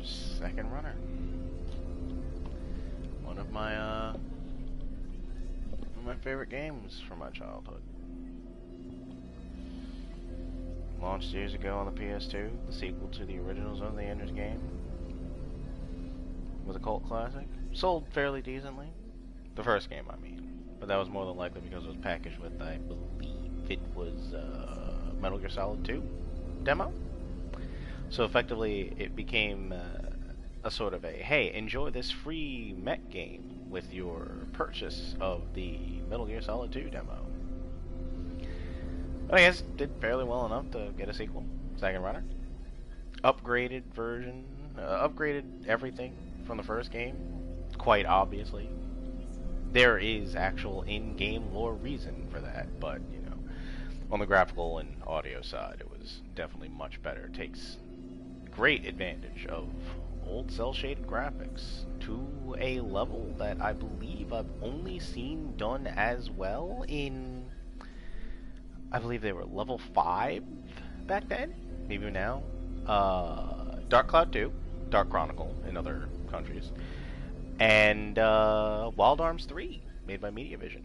Second Runner. One of my favorite games from my childhood. Launched years ago on the PS2, the sequel to the original Zone of the Enders game. Was a cult classic. Sold fairly decently. The first game, I mean. But that was more than likely because it was packaged with, I believe it was Metal Gear Solid 2 demo. So effectively, it became a sort of a, hey, enjoy this free mech game with your purchase of the Metal Gear Solid 2 demo. But I guess it did fairly well enough to get a sequel. Second Runner. Upgraded version. Upgraded everything from the first game. Quite obviously. There is actual in-game lore reason for that, but, you know, on the graphical and audio side, it was definitely much better. It takes great advantage of old cel-shaded graphics to a level that I believe I've only seen done as well in, I believe they were level 5 back then, maybe now. Dark Cloud 2, Dark Chronicle in other countries, and Wild Arms 3, made by Mediavision.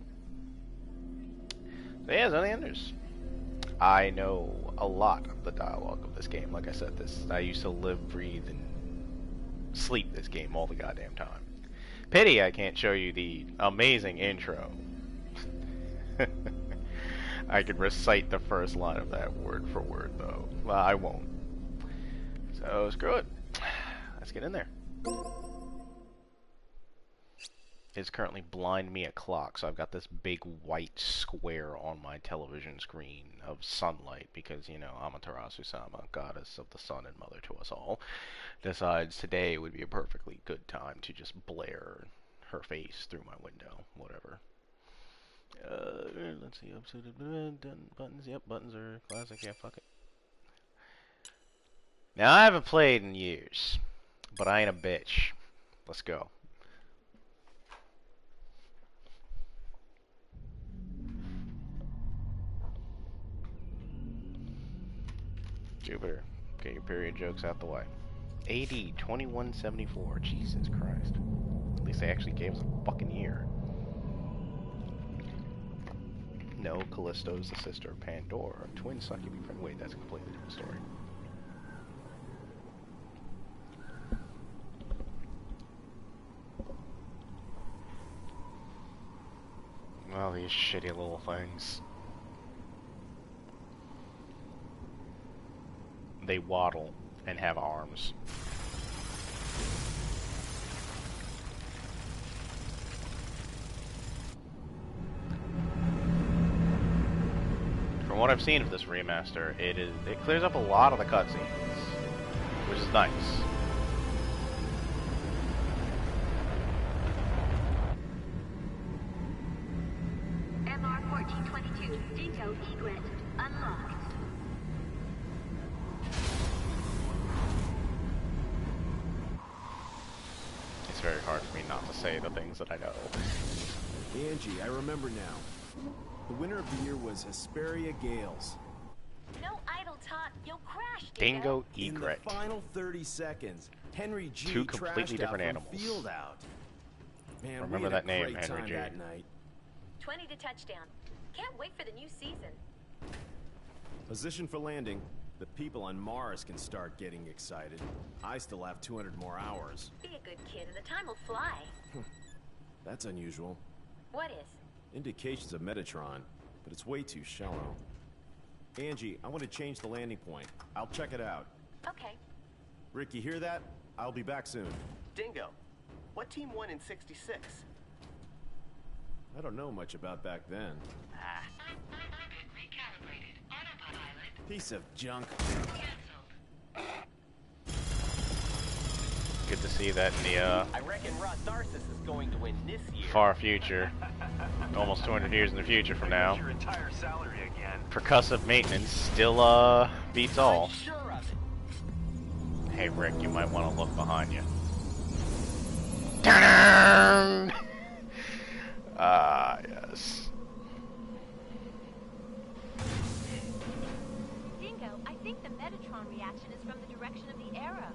So yeah, Zone of the Enders. I know a lot of the dialogue of this game. Like I said, I used to live, breathe, and sleep this game all the goddamn time. Pity I can't show you the amazing intro. I could recite the first line of that word for word, though. Well, I won't. So, screw it. Let's get in there. It's currently blind me a clock, so I've got this big white square on my television screen of sunlight because, you know, Amaterasu-sama, goddess of the sun and mother to us all, decides today would be a perfectly good time to just blare her face through my window, whatever. Let's see, buttons, yep, buttons are classic, yeah, fuck it. Now, I haven't played in years, but I ain't a bitch. Let's go. Jupiter, get your period jokes out the way. AD 2174, Jesus Christ. At least they actually gave us a fucking year. No, Callisto's the sister of Pandora. Twin succubus friend. Wait, that's a completely different story. Well, these shitty little things. They waddle and have arms. From what I've seen of this remaster, it clears up a lot of the cutscenes, which is nice. MR1422, Dingo Egret, unlocked. It's very hard for me not to say the things that I know. Angie, I remember now. The winner of the year was Hesperia Gales. No idle talk, you'll crash, Dingo Egret. In the final 30 seconds, Henry G. Two completely trashed different out animals. from Field Out. Man, Remember we had that name, a great Henry time G. that night. 20 to touchdown. Can't wait for the new season. Position for landing. The people on Mars can start getting excited. I still have 200 more hours. Be a good kid and the time will fly. That's unusual. What is? Indications of Metatron, but it's way too shallow. Angie, I want to change the landing point. I'll check it out. Okay. Rick, you hear that? I'll be back soon. Dingo, what team won in '66? I don't know much about back then. Recalibrated. Autopilot Piece of junk. canceled. Good to see that in the I reckon Rod Tharsis is going to win this year. far future. Almost 200 years in the future from now. Your entire salary again. Percussive maintenance still beats all. I'm sure of it. Hey Rick, you might want to look behind you. Ta-da! Ah, yes. Dingo, I think the Metatron reaction is from the direction of the arrow.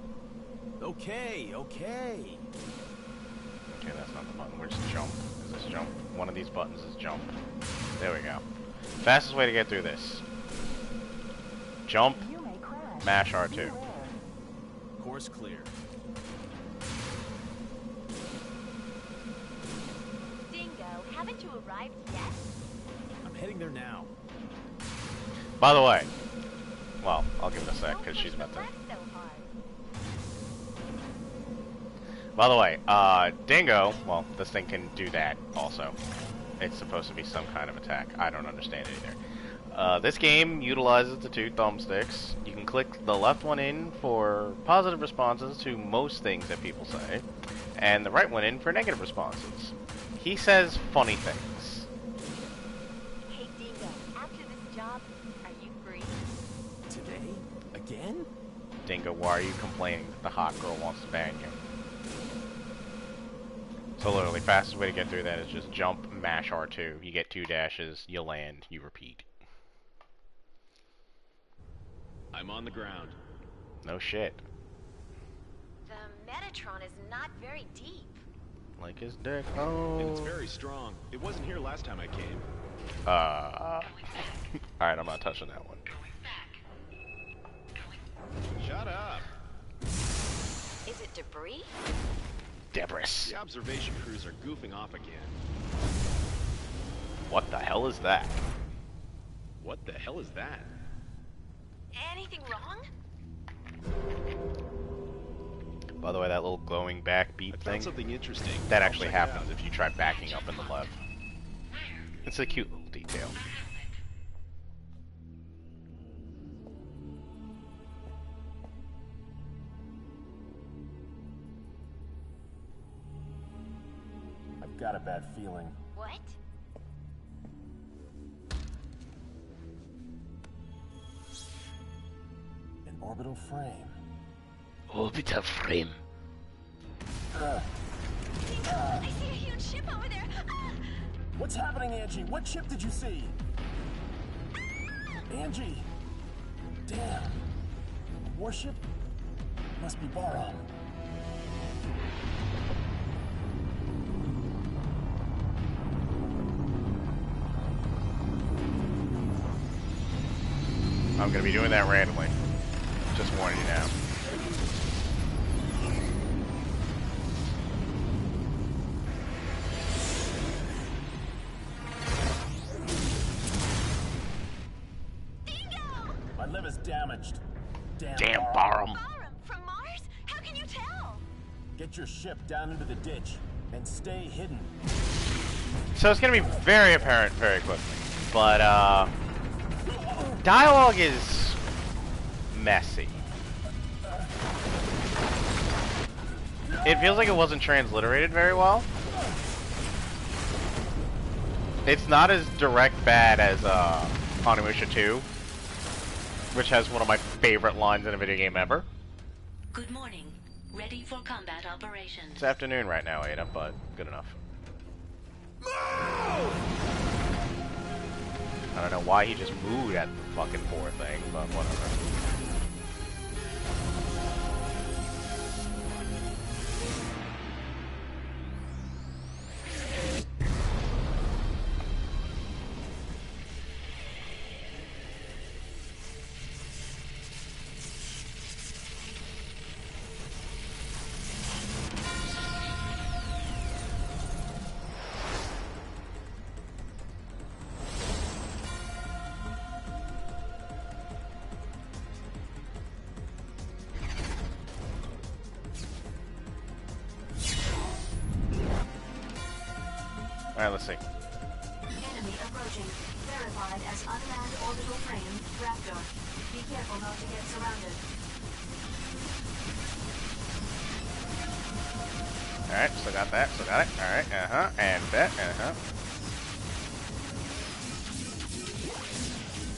Okay, okay. Okay, that's not the button. Where's jump? Is this jump? One of these buttons is jump. There we go. Fastest way to get through this. Jump, mash R2. Course clear. Dingo, haven't you arrived yet? I'm heading there now. By the way, well, I'll give it a sec Don't because push she's the about to. left so hard. By the way, Dingo, well, this thing can do that also. It's supposed to be some kind of attack. I don't understand it either. This game utilizes the two thumbsticks. You can click the left one in for positive responses to most things that people say, and the right one in for negative responses. He says funny things. Hey, Dingo, after this job, are you free? Today? Again? Dingo, why are you complaining that the hot girl wants to bang you? So literally, fastest way to get through that is just jump, mash R2. You get 2 dashes, you land, you repeat. I'm on the ground. No shit. The Metatron is not very deep. Like his dick. Oh. And it's very strong. It wasn't here last time I came. Alright, I'm not touching that one. Going back. Shut up. Is it debris? Debris. The observation crews are goofing off again. What the hell is that? What the hell is that? Anything wrong? By the way, that little glowing back I beep found thing, something interesting. that I'll actually check it out. happens if you try backing up in the left. It's a cute little detail. I've got a bad feeling. What? An orbital frame. Orbital frame. Dingo, I see a huge ship over there. Ah! What's happening, Angie? What ship did you see? Angie! Damn. Warship? Must be Baron. I'm gonna be doing that randomly. Just warning you now. Dingo! My liver's damaged. Damn, Baron. Barum. Barum, from Mars? How can you tell? Get your ship down into the ditch and stay hidden. So it's gonna be very apparent very quickly. But, dialogue is messy. It feels like it wasn't transliterated very well. It's not as direct bad as Onimusha 2, which has one of my favorite lines in a video game ever. Good morning. Ready for combat operations. It's afternoon right now, Ada, but good enough. I don't know why he just mooed at the fucking poor thing, but whatever. Alright, let's see. Enemy approaching. Verified as unmanned orbital frame, Raptor. Be careful not to get surrounded. Alright, still got that, still got it. Alright, and that,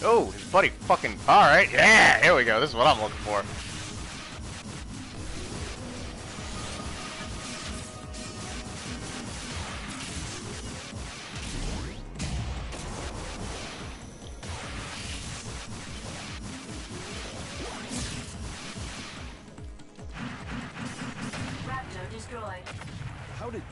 Oh, his buddy fucking, alright, yeah, here we go, this is what I'm looking for. destroyed. How did...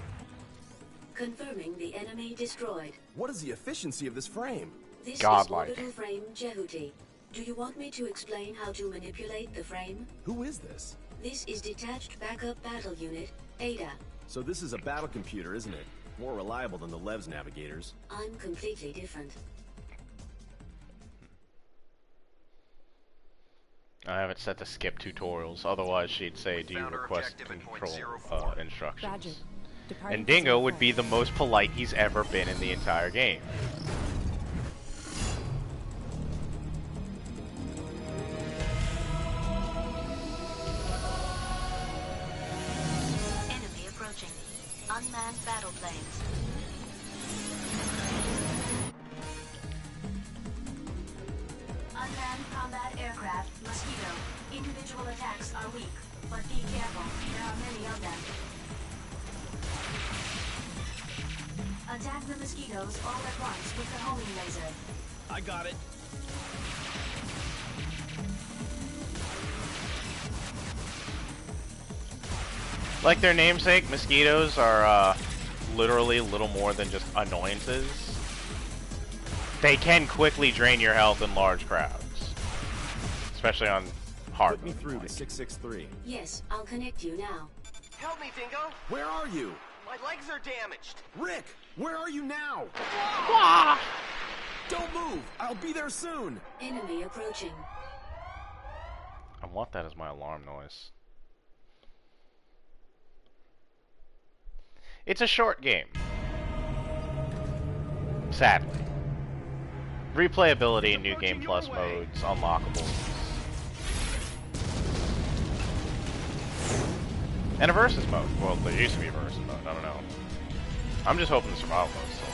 Confirming the enemy destroyed. What is the efficiency of this frame? This Godlike. is orbital frame Jehuti. Do you want me to explain how to manipulate the frame? Who is this? This is Detached Backup Battle Unit, ADA. So this is a battle computer, isn't it? More reliable than the Lev's navigators. I'm completely different. I have it set to skip tutorials, otherwise she'd say, do you request control instructions? Roger. Departing And Dingo zero would four. be the most polite he's ever been in the entire game. Enemy approaching. Unmanned battle planes. Unmanned combat aircraft, Mosquito. Individual attacks are weak, but be careful. There are many of them. Attack the mosquitoes all at once with the homing laser. I got it. Like their namesake, mosquitoes are literally little more than just annoyances. They can quickly drain your health in large crowds, especially on hard. Put me through to mode. 663. Yes, I'll connect you now. Help me, Dingo! Where are you? My legs are damaged. Rick, where are you now? Don't move! I'll be there soon! Enemy approaching. I want that as my alarm noise. It's a short game. Sadly. Replayability in New Game Plus modes, unlockable. And a versus mode. Well, there used to be a versus mode, I don't know. I'm just hoping the survival mode's still in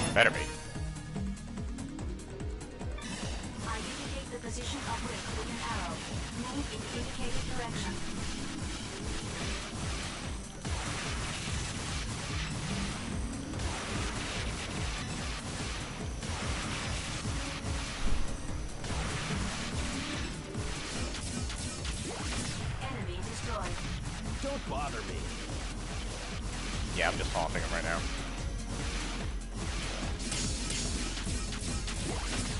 there. Better be. I indicate the position of Rick with an arrow. Move in the indicated direction. Enemy destroyed. Don't bother me. Yeah, I'm just haunting him right now.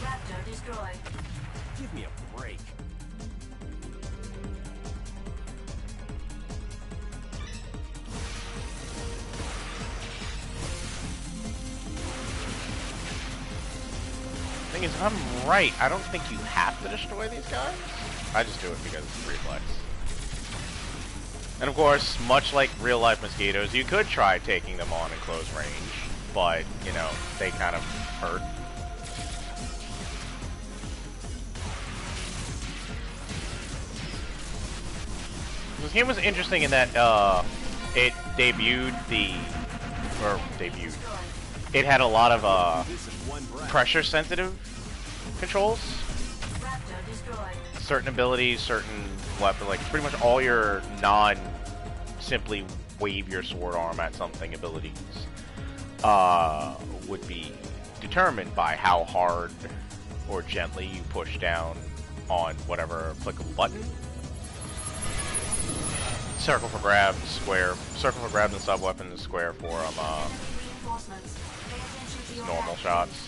Raptor destroyed. Give me a break. Thing is, if I'm right, I don't think you have to destroy these guys. I just do it because it's reflex. And of course, much like real-life mosquitoes, you could try taking them on in close range, but, you know, they kind of hurt. This game was interesting in that, it it had a lot of, This is one breath. pressure-sensitive controls. Raptor destroyed. Certain abilities, certain weapon, like pretty much all your non-simply wave your sword arm at something abilities would be determined by how hard or gently you push down on whatever applicable button. Circle for grabs, square. Circle for grabs and sub-weapons, square for Reinforcements. Pay attention to your normal actions. shots.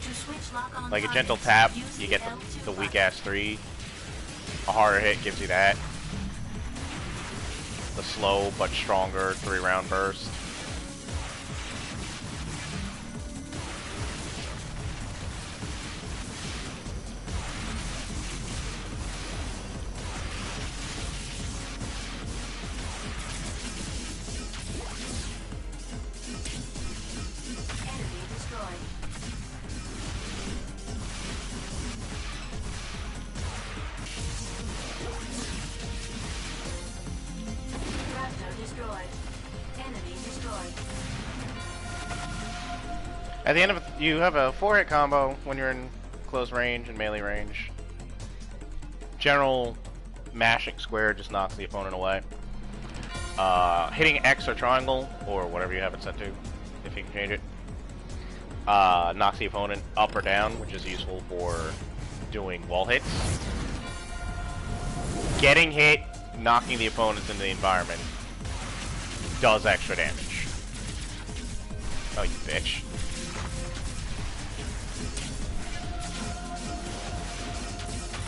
To switch lock on Like a targets, gentle tap, use you get L2 the weak button. ass 3. A harder hit gives you that. The slow but stronger 3-round burst. Enemy destroyed. Raptor destroyed. Enemy destroyed. At the end of it, you have a 4-hit combo when you're in close range and melee range. General mashing square just knocks the opponent away. Hitting X or triangle, or whatever you have it set to, if you can change it, knocks the opponent up or down, which is useful for doing wall hits. Getting hit, knocking the opponents into the environment does extra damage. Oh, you bitch.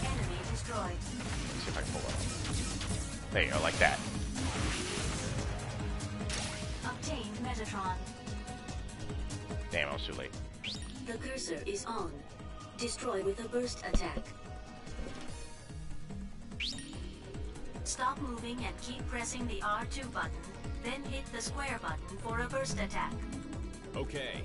Enemy destroyed. Let's see if I can pull it off. There you go, like that. Obtained Metatron. Damn, I was too late. The cursor is on. Destroy with a burst attack. Stop moving and keep pressing the R2 button, then hit the square button for a burst attack. Okay.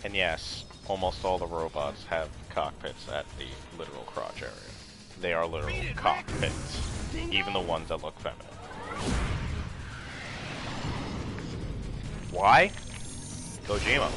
And yes, almost all the robots have cockpits at the literal crotch area. They are literal cockpits, even the ones that look feminine. Why? Kojima.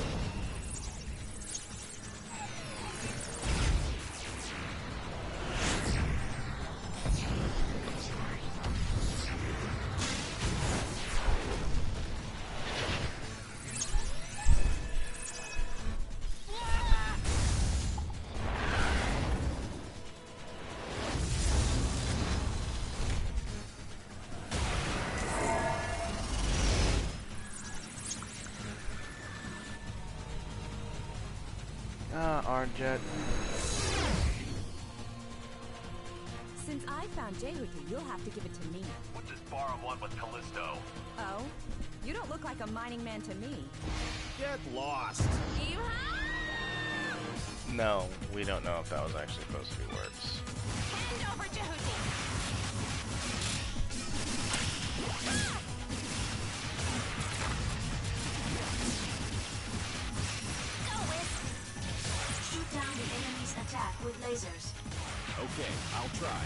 Arjet. Since I found Jehuti, you'll have to give it to me. What's this bar one with Callisto? Oh? You don't look like a mining man to me. Get lost. No, we don't know if that was actually supposed to be words. Hand over Jehuti! Shoot down the enemy's attack with lasers. Okay, I'll try.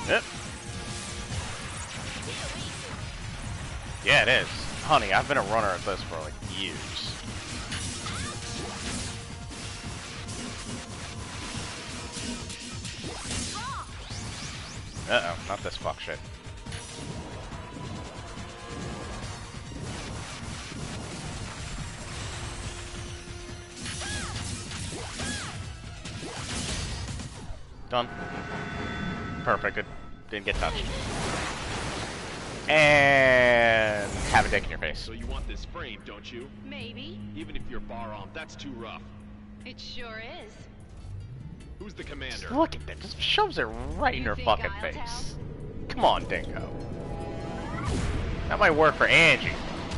Yep. Yeah, it is. Honey, I've been a runner at this for like years. Uh-oh, not this fuck shit. Done. Perfect, good. Didn't get touched. And have a dick in your face. So you want this frame, don't you? Maybe. Even if you're bar armed, that's too rough. It sure is. Who's the commander? Look at that, just shoves it right in You her think fucking I'll face. Come on, Dingo. That might work for Angie.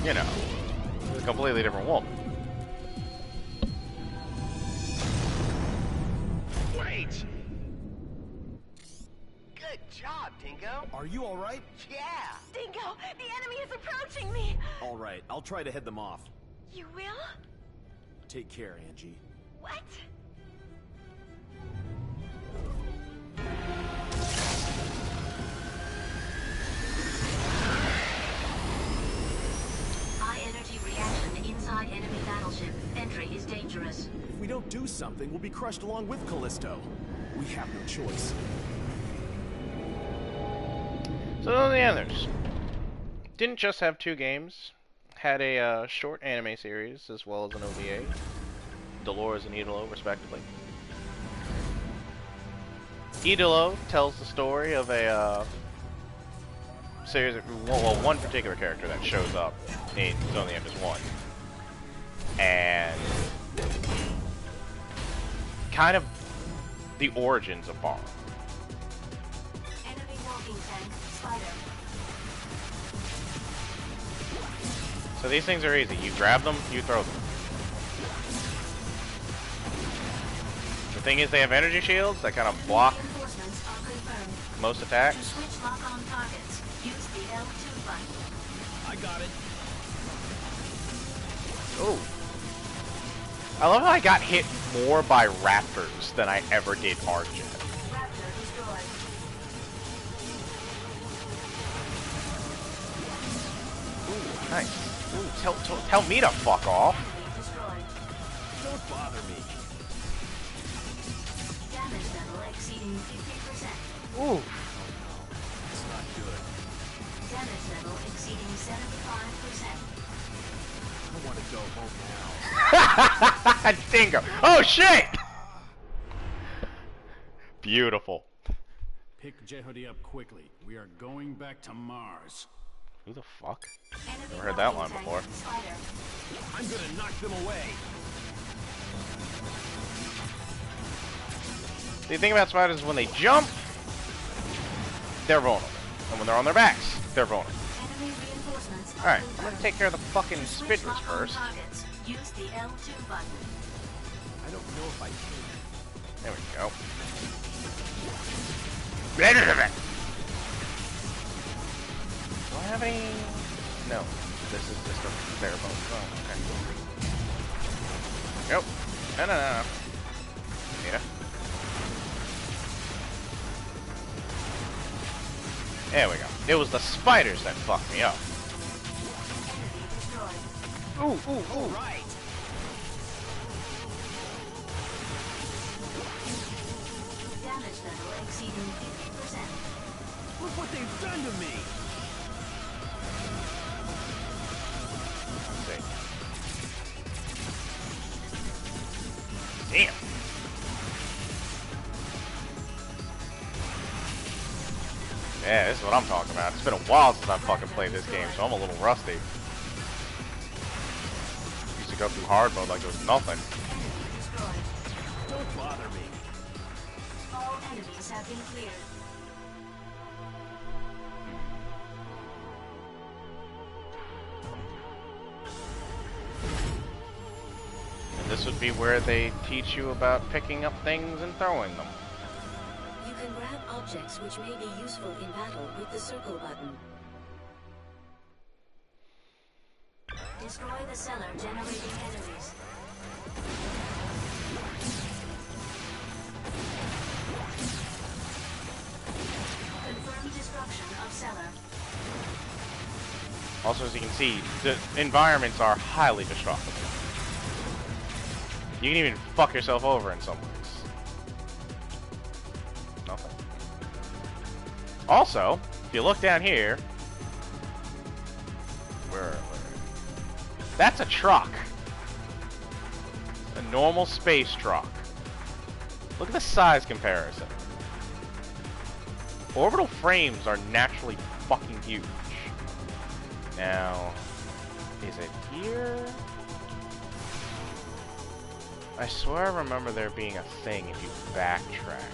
You know, she's a completely different woman. Wait! Good job, Dingo. Are you alright? Yeah. Dingo, the enemy is approaching me! Alright, I'll try to head them off. You will? Take care, Angie. What? High energy reaction inside enemy battleship. Entry is dangerous. If we don't do something, we'll be crushed along with Callisto. We have no choice. So the others didn't just have 2 games, had a short anime series as well as an OVA, Dolores and Idolo respectively. Idolo tells the story of a series of, well, one particular character that shows up in Zone of the Enders 1, and kind of the origins of Bar. Enemy walking tank, Spider. So these things are easy. You grab them, you throw them. The thing is, they have energy shields that kind of block Reinforcements are confirmed. most To attacks. switch lock on targets, use the L2 button. I got it. Ooh. I love how I got hit more by raptors than I ever did Arjet. Raptor destroyed. Nice. Ooh, tell me to fuck off. Destroyed. Don't bother me. Damage level exceeding 50%. Ooh. It's not good. Damage level exceeding 75%. I want to go home now. Dingo. Oh shit! Beautiful. Pick Jehudi up quickly. We are going back to Mars. Who the fuck? Enemy Never heard that rocket line tank before. Spider. I'm gonna knock them away. The thing about spiders is when they jump, they're vulnerable. And when they're on their backs, they're vulnerable. Enemy reinforcements. Alright, I'm gonna take care of the fucking Switch spitters lock on first. targets. Use the L2 button. I don't know if I can. There we go. Do I have any? No. This is just a bare bones. Oh, okay. Nope. No. Yeah. There we go. It was the spiders that fucked me up. Enemy destroyed. Ooh. Right. Damage level exceeding 50%. Look what they've done to me. Let's see. Damn. Yeah, this is what I'm talking about. It's been a while since I've fucking played this game, so I'm a little rusty. Used to go through hard mode like it was nothing. Destroyed. Don't bother me. All enemies have been cleared. And this would be where they teach you about picking up things and throwing them. You can grab objects which may be useful in battle with the circle button. Destroy the cellar generating enemies. Confirm destruction of cellar. Also, as you can see, the environments are highly destructible. You can even fuck yourself over in some ways. Nothing. Also, if you look down here, where that's a truck. A normal space truck. Look at the size comparison. Orbital frames are naturally fucking huge. Now, is it here? I swear I remember there being a thing if you backtrack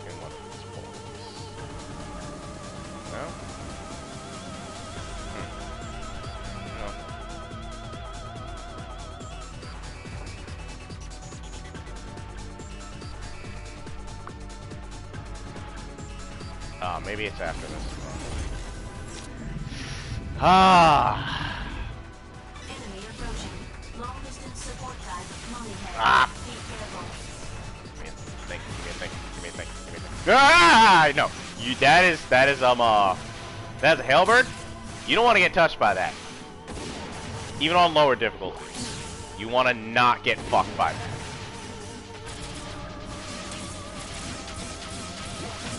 in one of these points. No? No. Maybe it's after this. Ah! Enemy approaching. Long distance support type. Mummy head. Ah. Be careful. Give me a thing. Ah! No, that's a Halberd. You don't want to get touched by that. Even on lower difficulties. You want to not get fucked by that.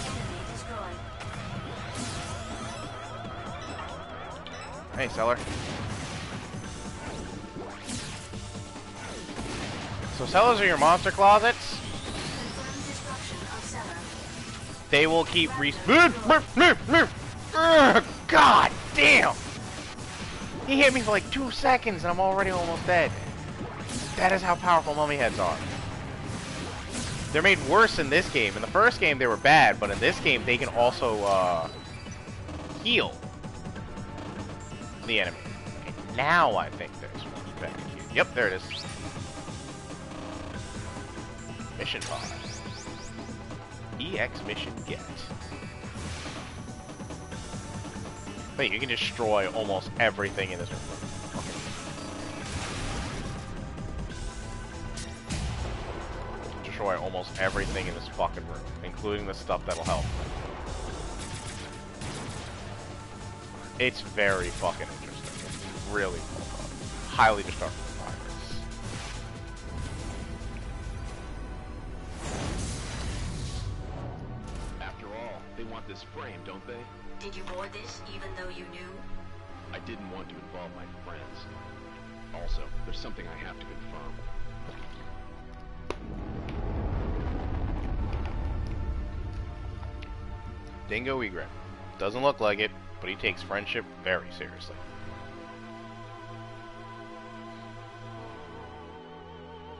Enemy destroyed. Hey, Cellar. So cellars are your monster closets. Confirm destruction of cellar. They will keep God damn! He hit me for like 2 seconds and I'm already almost dead. That is how powerful mummy heads are. They're made worse in this game. In the first game they were bad, but in this game they can also heal the enemy. Okay, now I think there's one back here. Yep, there it is. Mission 5. EX mission get. Wait, you can destroy almost everything in this room. Okay. Destroy almost everything in this fucking room, including the stuff that'll help. It's very fucking interesting. really well done. Highly destructible virus. After all, they want this frame, don't they? Did you board this even though you knew? I didn't want to involve my friends. Also, there's something I have to confirm. Dingo Egret. Doesn't look like it, but he takes friendship very seriously.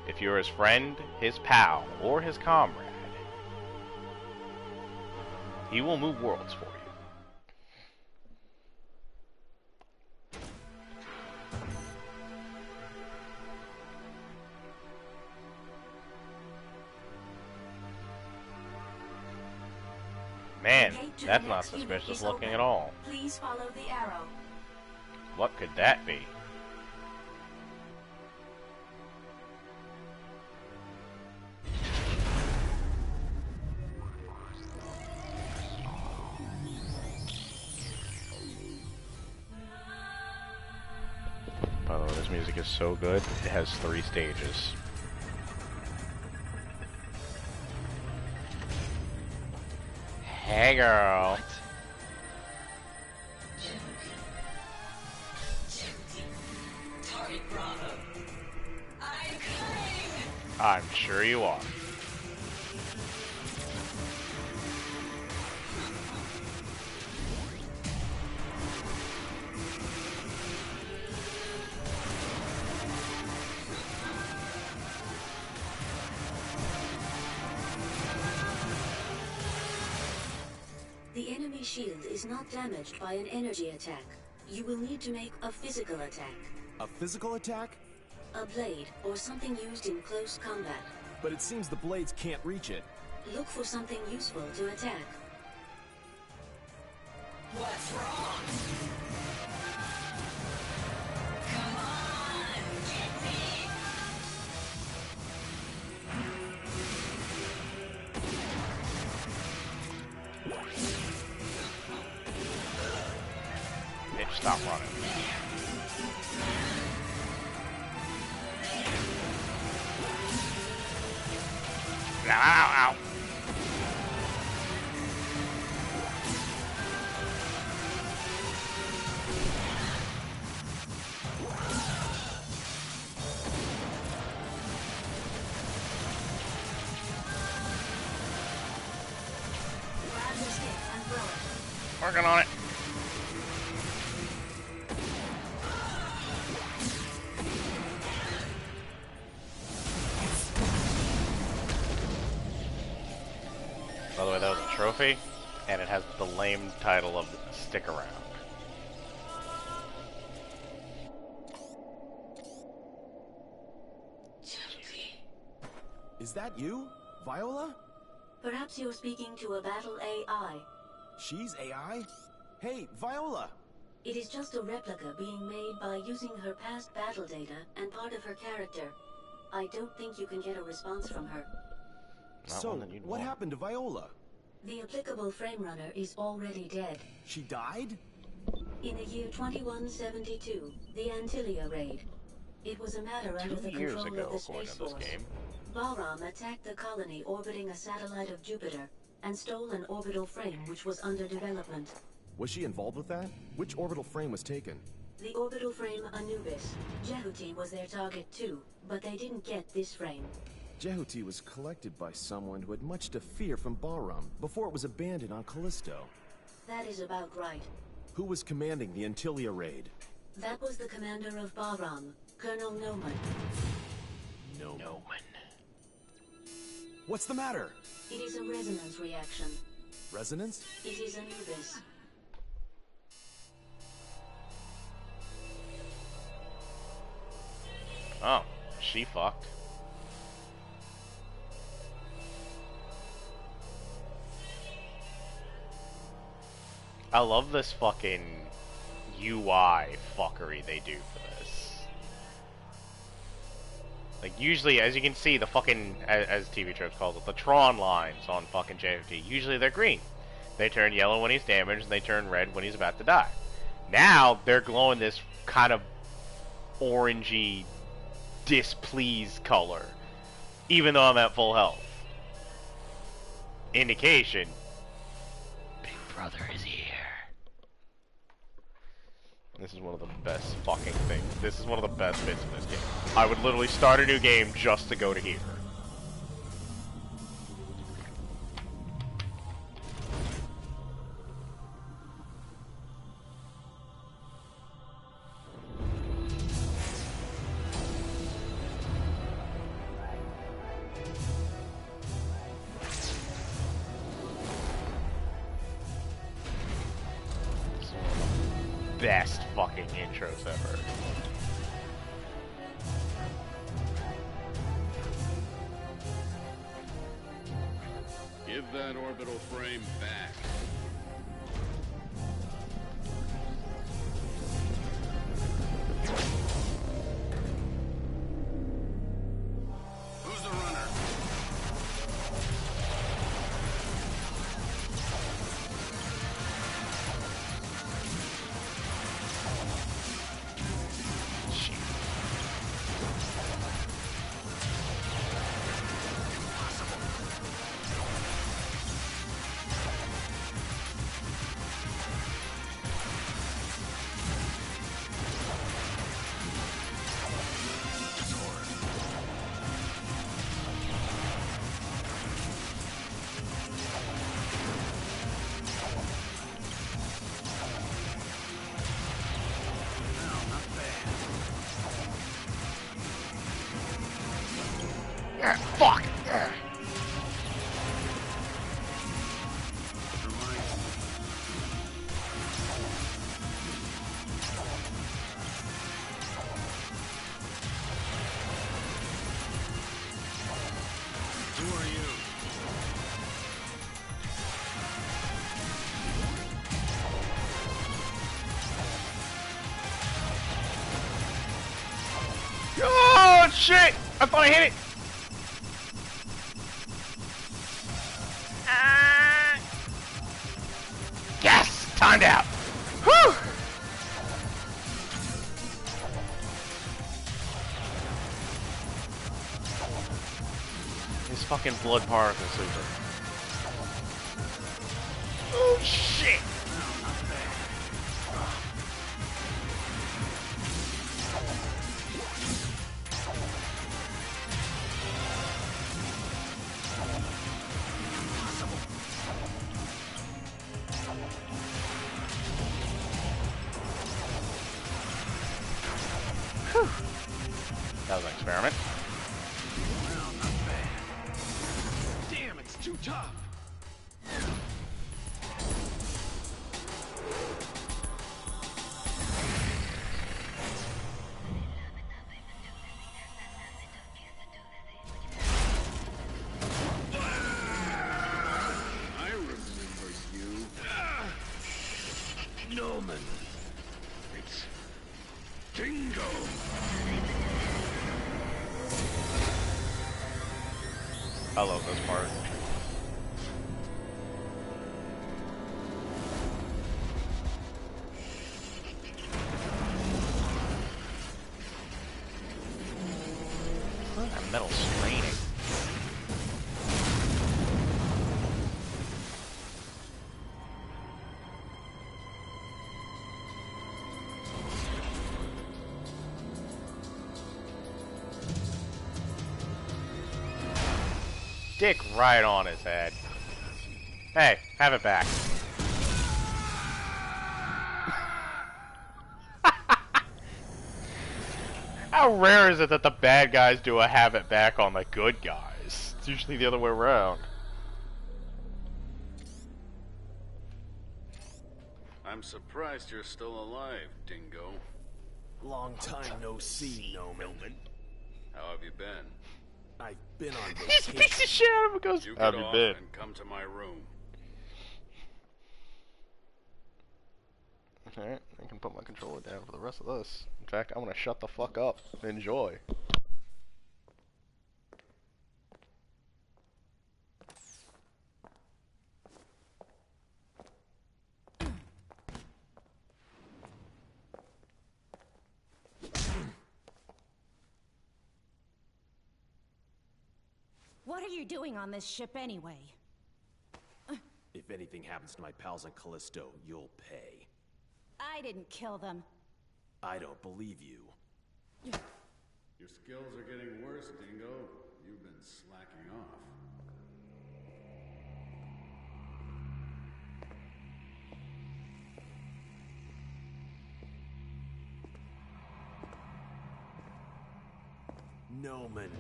If you're his friend, his pal, or his comrade, he will move worlds for you. Man, that's not suspicious looking at all. Please follow the arrow. What could that be? By the way, this music is so good, it has 3 stages. Hey girl. Target Bravo. I'm coming! I'm sure you are. The enemy shield is not damaged by an energy attack. You will need to make a physical attack. A physical attack? A blade, or something used in close combat. But it seems the blades can't reach it. Look for something useful to attack. What's wrong? Come on, get me! Bitch, stop running. Ow, ow, ow. Grab the stick and throw it. Working on it. By the way, that was a trophy, and it has the lame title of Stick Around. Is that you? Viola? Perhaps you're speaking to a battle AI. She's AI? Hey, Viola! It is just a replica being made by using her past battle data and part of her character. I don't think you can get a response from her. Not So, one that you'd what want. happened to Viola? The applicable frame runner is already dead. She died? In the year 2172, the Antilia raid. It was a matter under 2 the years control ago, of the according Space to this Force. game. Bahram attacked the colony orbiting a satellite of Jupiter and stole an orbital frame which was under development. Was she involved with that? Which orbital frame was taken? The orbital frame Anubis. Jehuti was their target too, but they didn't get this frame. Jehuti was collected by someone who had much to fear from Bahram before it was abandoned on Callisto. That is about right. Who was commanding the Antilia raid? That was the commander of Bahram, Colonel Noman. No. What's the matter? It is a resonance reaction. Resonance? It is Anubis. Oh, she fucked. I love this fucking UI fuckery they do for this. Like, usually, as you can see, the fucking, as TV Tropes calls it, the Tron lines on fucking JFT, usually they're green. They turn yellow when he's damaged, and they turn red when he's about to die. Now, they're glowing this kind of orangey, displeased color, even though I'm at full health. Indication, Big Brother is here. This is one of the best fucking things. This is one of the best bits of this game. I would literally start a new game just to go to here. Best fucking intros ever. Give that orbital frame back. Who's the runner? Fuck! Who are you? Oh shit! I thought I hit it! Yes! Timed out! Whew! His fucking blood particle super. Oh shit! Whew. That was an experiment. Damn, it's too tough. I remember you. Noman. It's Dingo. I love this part. Look at that metal straining. Dick right on his head. Hey, have it back. How rare is it that the bad guys do a have it back on the good guys? It's usually the other way around. I'm surprised you're still alive, Dingo. Long time no see, Noman. How have you been? I've been on He speaks vacation. the shit out of him and goes, You how get have you off been? and come to my room. Alright, I can put my controller down for the rest of this. In fact, I'm gonna shut the fuck up and enjoy. are you doing on this ship anyway? If anything happens to my pals on Callisto, you'll pay. I didn't kill them. I don't believe you. Your skills are getting worse, Dingo. You've been slacking off. Noman.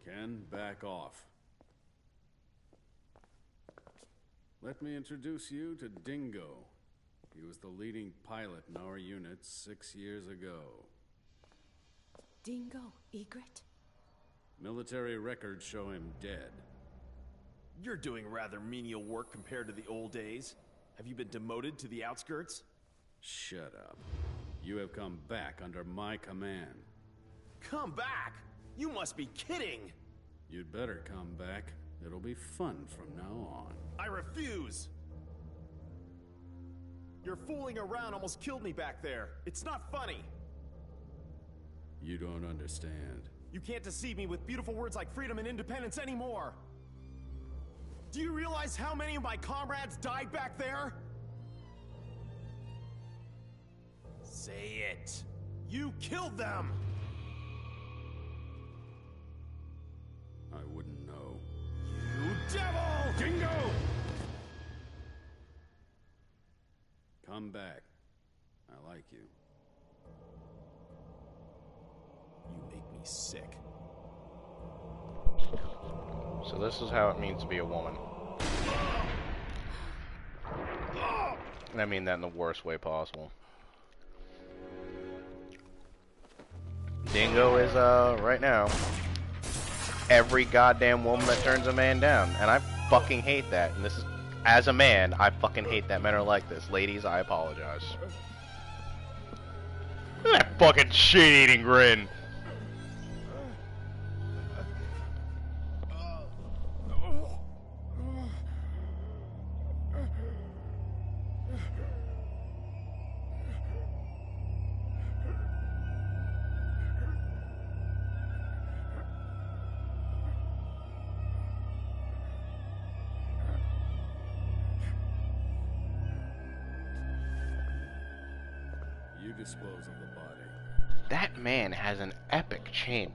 Ken, back off. Let me introduce you to Dingo. He was the leading pilot in our unit 6 years ago. Dingo Egret? Military records show him dead. You're doing rather menial work compared to the old days. Have you been demoted to the outskirts? Shut up. You have come back under my command. Come back? You must be kidding! You'd better come back. It'll be fun from now on. I refuse! Your fooling around almost killed me back there. It's not funny. You don't understand. You can't deceive me with beautiful words like freedom and independence anymore. Do you realize how many of my comrades died back there? Say it. You killed them! I wouldn't know. You devil! Dingo! Come back. I like you. You make me sick. So this is how it means to be a woman. And I mean that in the worst way possible. Dingo is, right now, every goddamn woman that turns a man down. And I fucking hate that. And this is, as a man, I fucking hate that men are like this. Ladies, I apologize. Look at that fucking shit-eating grin. You dispose of the body. That man has an epic chin.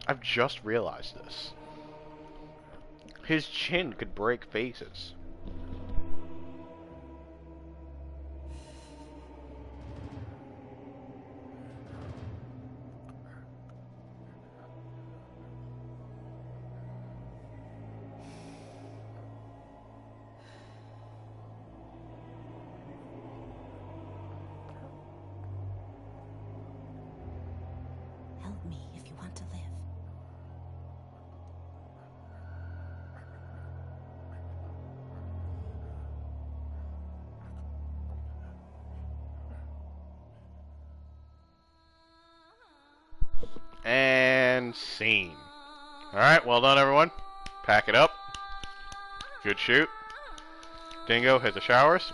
I've just realized this. His chin could break faces. Help me if you want to live. And scene. Alright, well done everyone. Pack it up. Good shoot. Dingo, hit the showers.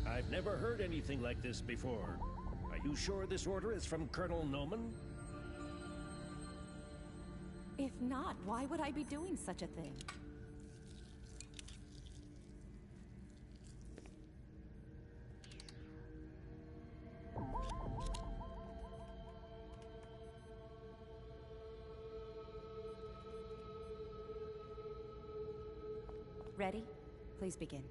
I've never heard anything like this before. Are you sure this order is from Colonel Noman? If not, why would I be doing such a thing? Ready? Please begin.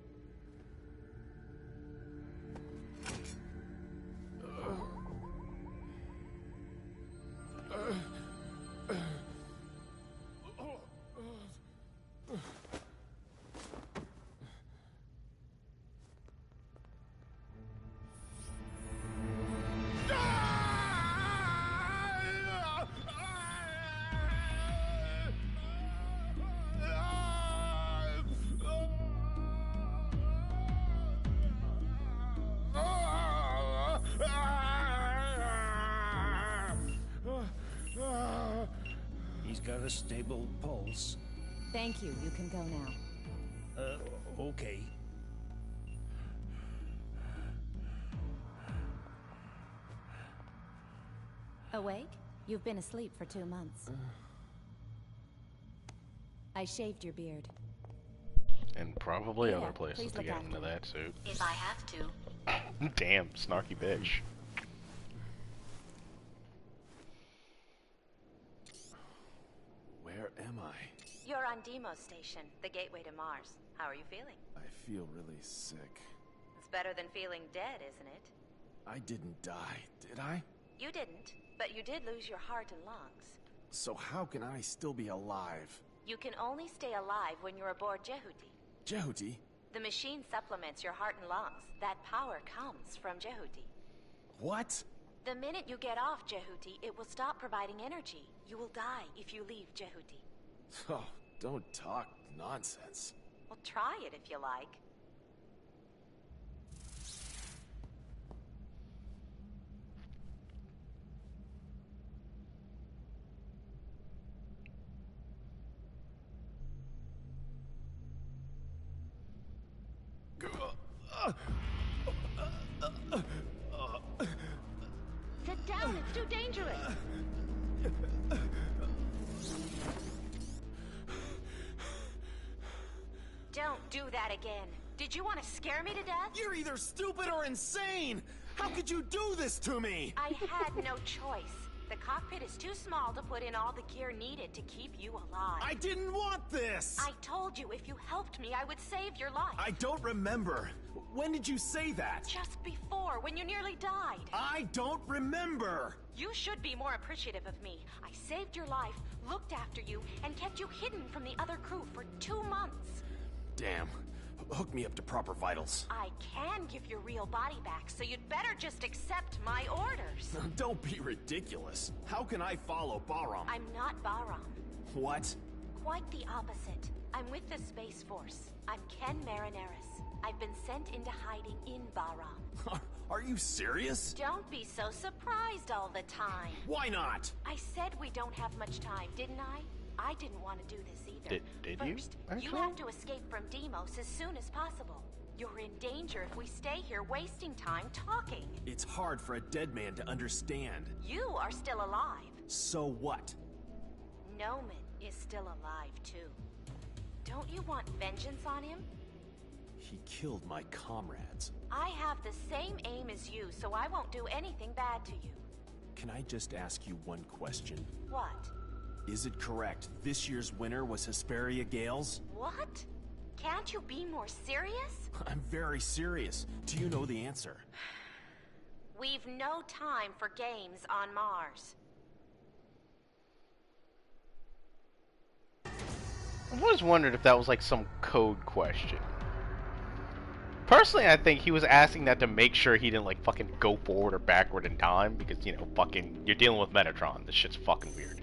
He's got a stable pulse. Thank you. You can go now. Okay. Awake? You've been asleep for 2 months. I shaved your beard. And probably Yeah, other places please to look get after into me. that suit. If I have to. Damn, snarky bitch. Where am I? You're on Deimos Station, the gateway to Mars. How are you feeling? I feel really sick. It's better than feeling dead, isn't it? I didn't die, did I? You didn't, but you did lose your heart and lungs. So how can I still be alive? You can only stay alive when you're aboard Jehuti. Jehuti? The machine supplements your heart and lungs. That power comes from Jehuti. What? The minute you get off Jehuti, it will stop providing energy. You will die if you leave Jehuti. Oh, don't talk nonsense. Well, try it if you like. Sit down, it's too dangerous. Don't do that again. Did you want to scare me to death? You're either stupid or insane! How could you do this to me? I had no choice. The cockpit is too small to put in all the gear needed to keep you alive. I didn't want this! I told you if you helped me, I would save your life. I don't remember. When did you say that? Just before, when you nearly died. I don't remember! You should be more appreciative of me. I saved your life, looked after you, and kept you hidden from the other crew for 2 months. Damn. Hook me up to proper vitals. I can give your real body back, so you'd better just accept my orders. Don't be ridiculous. How can I follow Bahram? I'm not Bahram. What? Quite the opposite. I'm with the Space Force. I'm Ken Marineris. I've been sent into hiding in Bahram. Are you serious? Don't be so surprised all the time. Why not? I said we don't have much time, didn't I? I didn't want to do this either. Did First, you? you have to escape from Deimos as soon as possible. You're in danger if we stay here wasting time talking. It's hard for a dead man to understand. You are still alive. So what? Noman is still alive too. Don't you want vengeance on him? He killed my comrades. I have the same aim as you, so I won't do anything bad to you. Can I just ask you one question? What? Is it correct this year's winner was Hesperia Gales? What? Can't you be more serious? I'm very serious. Do you know the answer? We've no time for games on Mars. I've always wondered if that was like some code question. Personally, I think he was asking that to make sure he didn't like fucking go forward or backward in time because, you know, fucking, you're dealing with Metatron. This shit's fucking weird.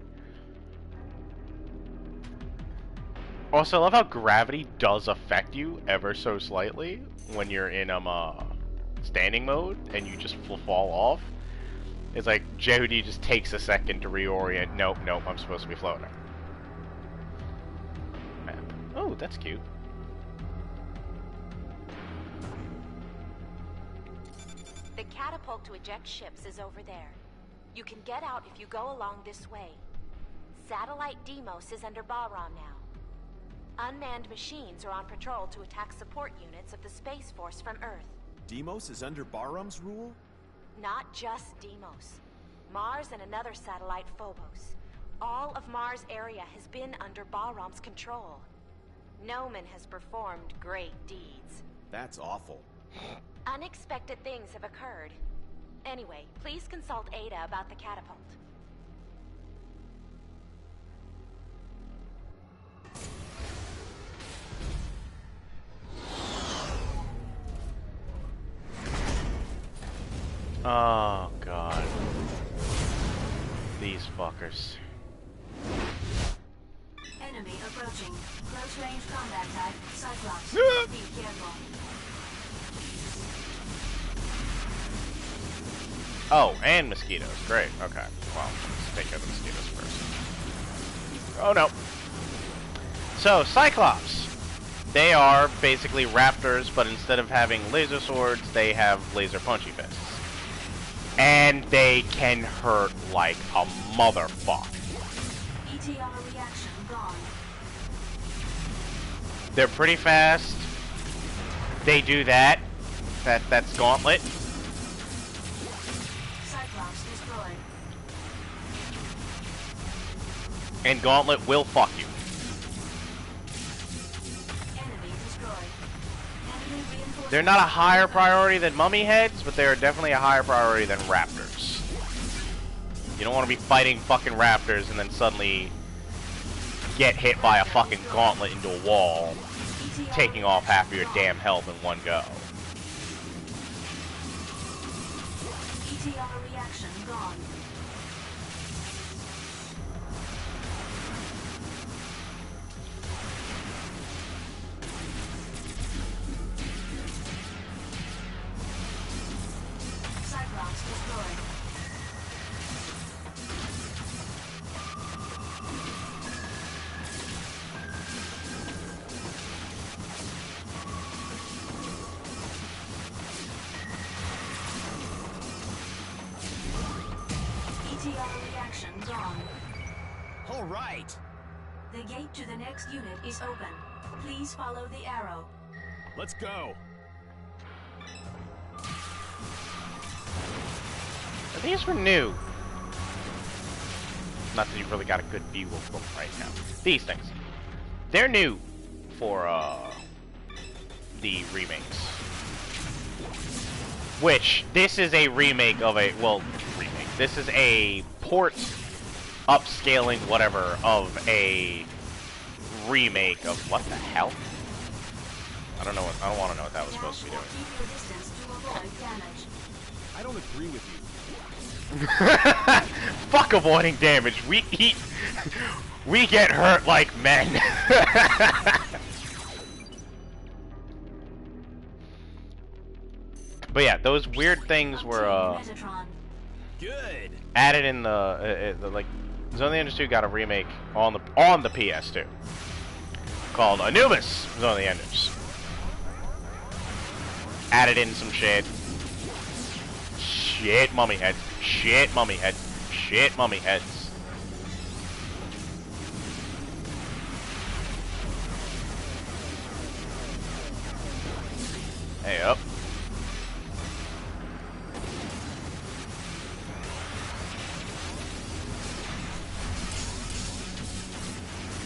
Also, I love how gravity does affect you ever so slightly when you're in standing mode and you just fall off. It's like Jehuti just takes a second to reorient. Nope, I'm supposed to be floating. Map. Oh, that's cute. The catapult to eject ships is over there. You can get out if you go along this way. Satellite Deimos is under Bahram now. Unmanned machines are on patrol to attack support units of the Space Force from Earth. Deimos is under Bahram's rule? Not just Deimos. Mars and another satellite, Phobos. All of Mars' area has been under Bahram's control. Noman has performed great deeds. That's awful. Unexpected things have occurred. Anyway, please consult Ada about the catapult. Oh, God. These fuckers. Enemy approaching. Close range combat type. Cyclops. Be careful. Oh, and mosquitoes. Great. Okay. Well, let's take care of the mosquitoes first. Oh, no. So, Cyclops. They are basically raptors, but instead of having laser swords, they have laser punchy fists. And and they can hurt like a motherfucker. ETR reaction gone. They're pretty fast. They do that. That's Gauntlet. Cyclops destroyed. And Gauntlet will fuck you. Enemy destroyed. Enemy reinforcements. They're not a higher priority than mummy heads, but they are definitely a higher priority than raptors. You don't want to be fighting fucking raptors and then suddenly get hit by a fucking gauntlet into a wall, taking off half of your damn health in one go. ETR reaction gone. Cyclops destroyed. ETR reaction gone. All right. The gate to the next unit is open. Please follow the arrow. Let's go. These were new. Not that you've really got a good view of them right now. These things. They're new for the remakes. Which, this is a remake of a, well, remake. This is a port, upscaling, whatever, of a remake of, what the hell? I don't know what, I don't want to know what that was supposed to be doing. Keep your distance to avoid damage. I don't agree with you. Fuck avoiding damage. We get hurt like men. But yeah, those weird things were Metatron. Good. added in the like Zone of the Enders 2 got a remake on the PS2 called Anubis Zone of the Enders. Added in some shit. Shit mummy heads. Shit mummy heads. Shit mummy heads. Hey up.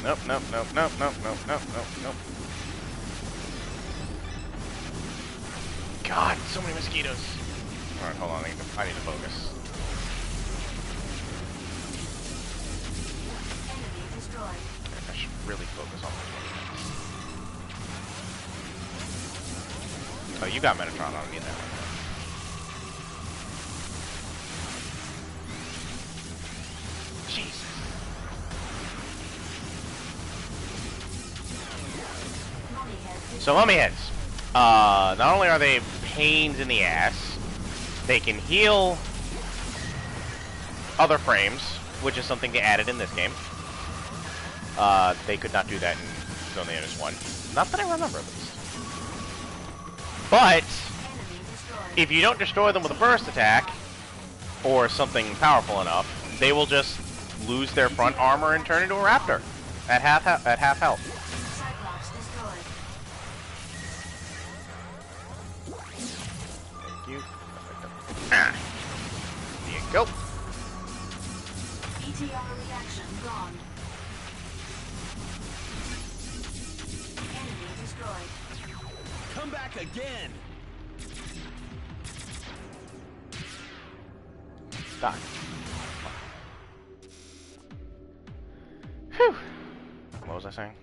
Nope, nope, nope, nope, nope, nope, nope, nope, nope. God, so many mosquitoes. Alright, hold on, I need to focus. Enemy destroyed. I should really focus on this one. Oh, you got Metatron, I don't need that. Jesus. Mummy head So mummy heads. Not only are they pains in the ass, they can heal other frames, which is something they added in this game. They could not do that in Zone of the Enders 1. Not that I remember, at least. But, if you don't destroy them with a burst attack, or something powerful enough, they will just lose their front armor and turn into a raptor at half health. Cyclops destroyed. Thank you. Ah. There you go. ETR reaction gone. Enemy destroyed. Come back again. Die. Whew. What was I saying?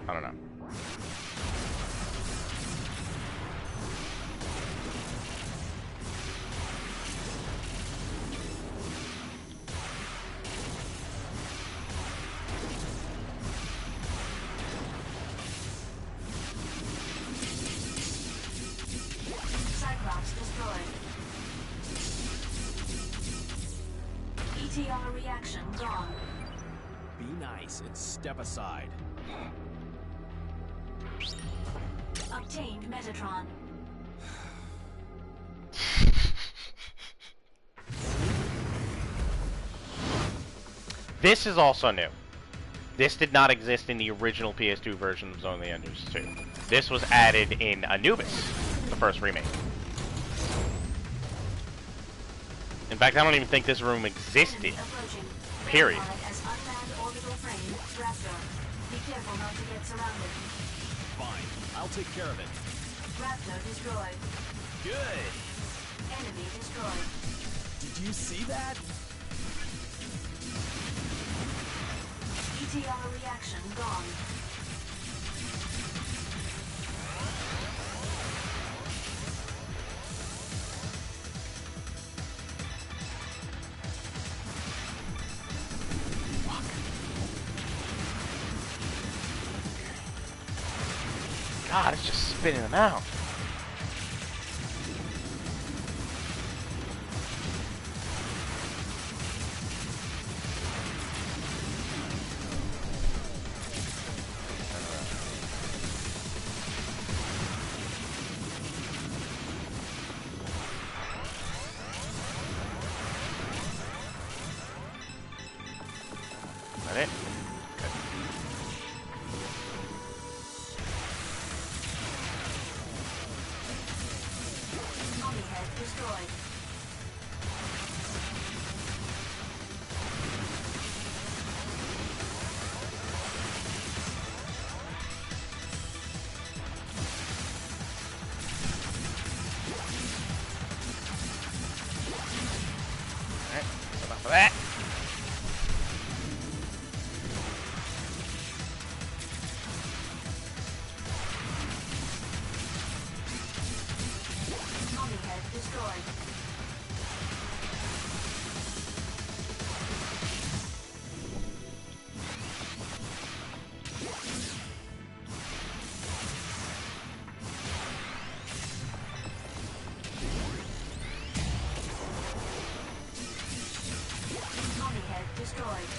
I don't know. Cyclops destroyed. ETR reaction gone. Be nice and step aside. Obtained Metatron. This is also new. This did not exist in the original PS2 version of Zone of the Enders 2. This was added in Anubis, the first remake. In fact, I don't even think this room existed. Period. Fine, I'll take care of it. Raptor destroyed. Good. Enemy destroyed. Did you see that? ETR reaction gone. God, it's just spitting them out. Is that it? Destroyed. Alright, enough of that. Destroyed. Tommyhead destroyed.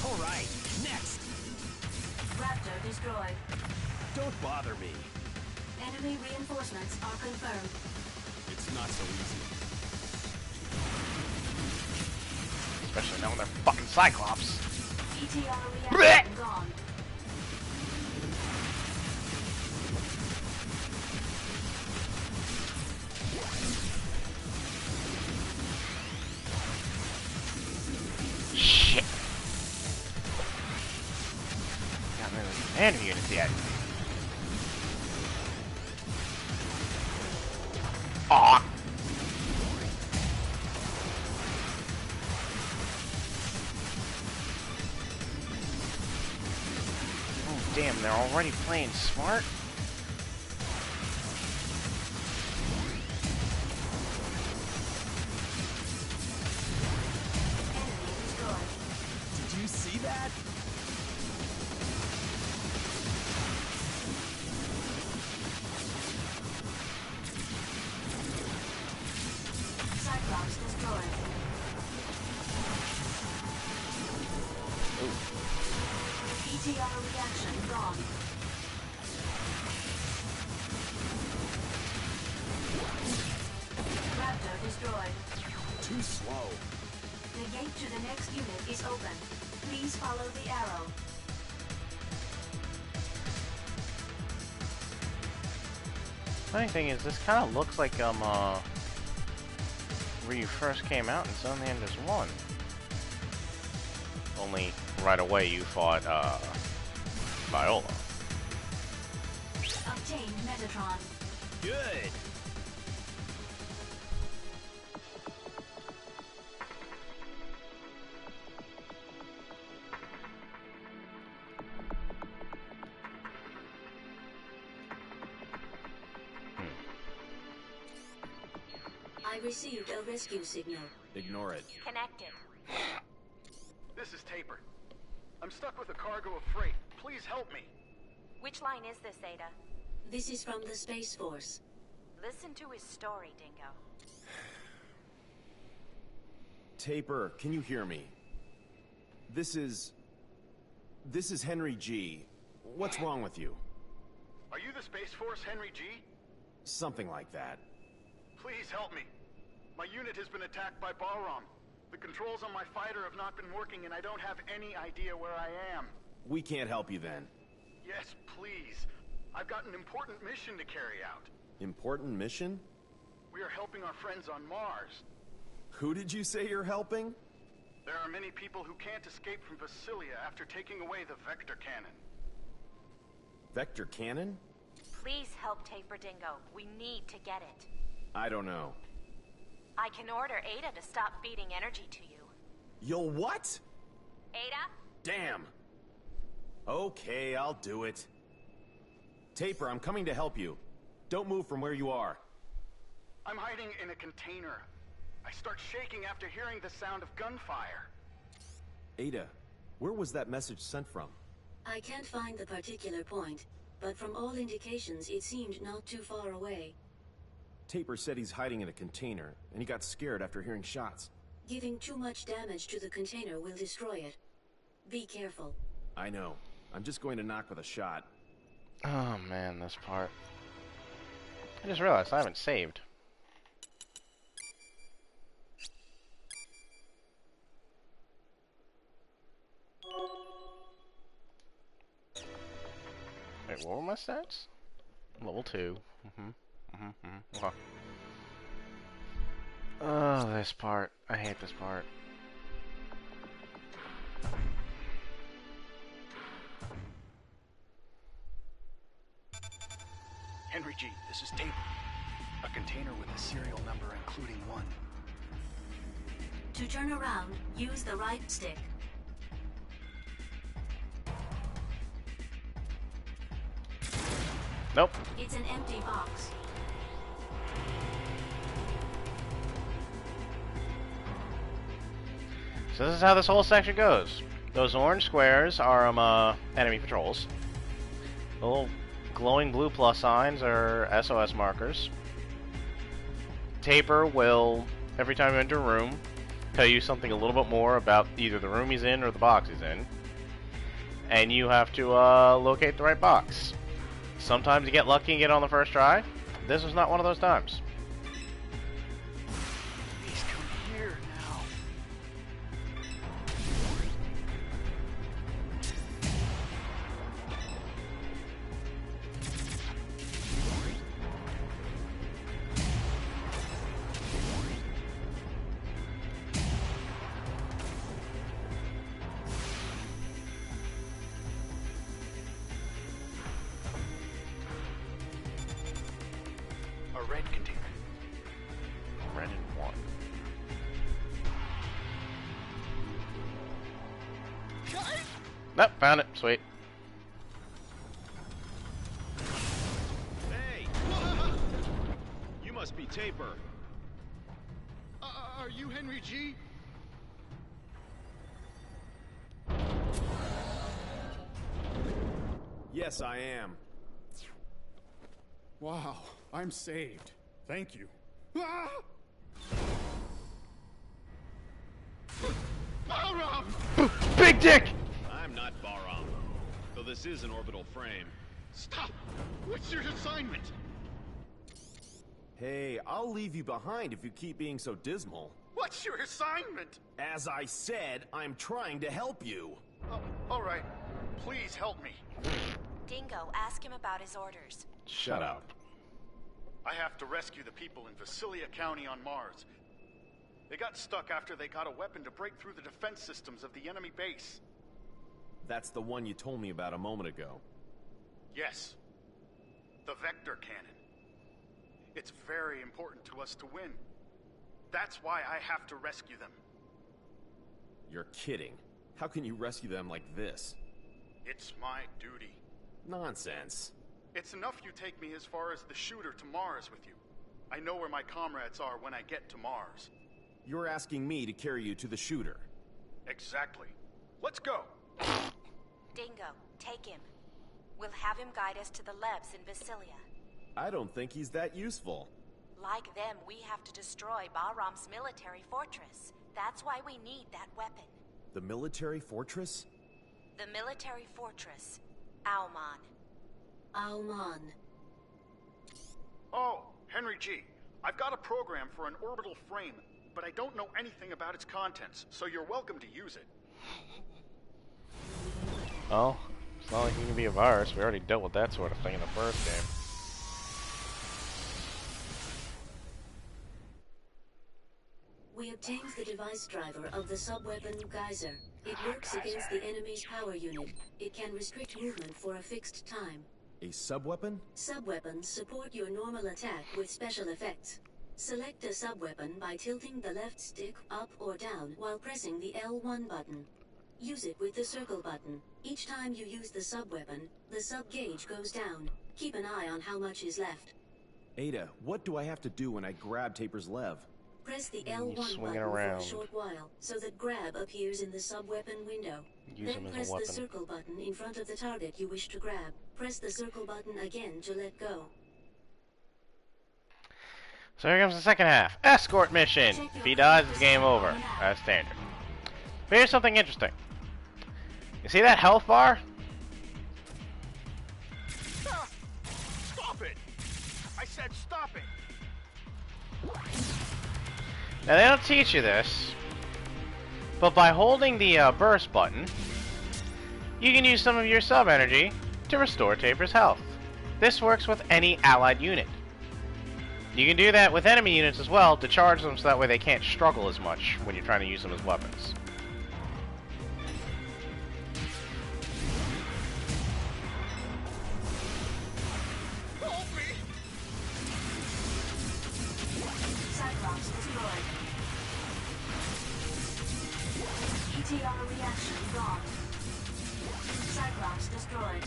All right, next. Raptor destroyed. Don't bother me. Enemy reinforcements are confirmed. It's not so easy. Especially now when they're fucking Cyclops. ETR reaction gone. Shit. Got rid of the commander units yet. Aw. Oh, damn, they're already playing smart? Enemy destroyed. Did you see that? Cyclops destroyed. ETR reaction gone. Raptor destroyed. Too slow. The gate to the next unit is open. Please follow the arrow. Funny thing is, this kind of looks like where you first came out in Zone of the Enders 1. Only right away you fought Viola. Obtained Metatron. Good. I received a rescue signal. Ignore it. Connected. This is Taper. I'm stuck with a cargo of freight. Please help me. Which line is this, Ada? This is from the Space Force. Listen to his story, Dingo. Taper, can you hear me? This is Henry G. What's wrong with you? Are you the Space Force, Henry G? Something like that. Please help me. My unit has been attacked by Balram. The controls on my fighter have not been working and I don't have any idea where I am. We can't help you then. Yes, please. I've got an important mission to carry out. Important mission? We are helping our friends on Mars. Who did you say you're helping? There are many people who can't escape from Vasilia after taking away the Vector Cannon. Vector Cannon? Please help Taper Dingo. We need to get it. I don't know. I can order Ada to stop feeding energy to you. You'll what? Ada? Damn. Okay, I'll do it. Taper, I'm coming to help you. Don't move from where you are. I'm hiding in a container. I start shaking after hearing the sound of gunfire. Ada, where was that message sent from? I can't find the particular point, but from all indications it seemed not too far away. Taper said he's hiding in a container, and he got scared after hearing shots. Giving too much damage to the container will destroy it. Be careful. I know. I'm just going to knock with a shot. Oh man, this part. I just realized I haven't saved. Wait, what were my stats? Level 2. Okay. Oh, this part. I hate this part. Henry G, this is Taper. A container with a serial number including 1. To turn around, use the right stick. Nope. It's an empty box. So this is how this whole section goes. Those orange squares are enemy patrols. The little glowing blue plus signs are SOS markers. Taper will, every time you enter a room, tell you something a little bit more about either the room he's in or the box he's in. And you have to locate the right box. Sometimes you get lucky and get on the first try. This was not one of those times. Please come here now. A red container. Red and 1. Nope, found it. Sweet. Hey! You must be Taper. Are you Henry G? Yes, I am. Wow, I'm saved. Thank you. Ah! Big dick! I'm not Baram, though this is an orbital frame. Stop! What's your assignment? Hey, I'll leave you behind if you keep being so dismal. What's your assignment? As I said, I'm trying to help you. All right. Please help me. Dingo, ask him about his orders. Shut up. I have to rescue the people in Vasilia County on Mars. They got stuck after they got a weapon to break through the defense systems of the enemy base. That's the one you told me about a moment ago. Yes. The Vector Cannon. It's very important to us to win. That's why I have to rescue them. You're kidding. How can you rescue them like this? It's my duty. Nonsense. It's enough you take me as far as the shooter to Mars with you. I know where my comrades are when I get to Mars. You're asking me to carry you to the shooter. Exactly. Let's go! Dingo, take him. We'll have him guide us to the labs in Vasilia. I don't think he's that useful. Like them, we have to destroy Bahram's military fortress. That's why we need that weapon. The military fortress? The military fortress. Auman. Auman. Oh, Henry G. I've got a program for an orbital frame, but I don't know anything about its contents, so you're welcome to use it. Well, it's not like you can be a virus. We already dealt with that sort of thing in the first game. We obtained the device driver of the sub-weapon Geyser. It works against the enemy's power unit. It can restrict movement for a fixed time. A sub-weapon? Sub-weapons support your normal attack with special effects. Select a sub-weapon by tilting the left stick up or down while pressing the L1 button. Use it with the circle button. Each time you use the sub-weapon, the sub-gauge goes down. Keep an eye on how much is left. Ada, what do I have to do when I grab Taper's lev? Press the L1 swing it button around for a short while, so that grab appears in the sub-weapon window. Use him Then as a press the weapon. circle button in front of the target you wish to grab. Press the circle button again to let go. So here comes the second half. Escort mission. If he dies, it's game over. That's standard. But here's something interesting. You see that health bar? Stop it! I said stop it! Now they don't teach you this, but by holding the burst button, you can use some of your sub-energy to restore Taper's health. This works with any allied unit. You can do that with enemy units as well to charge them so that way they can't struggle as much when you're trying to use them as weapons. Cyclops destroyed. ETR reaction gone. Cyclops destroyed.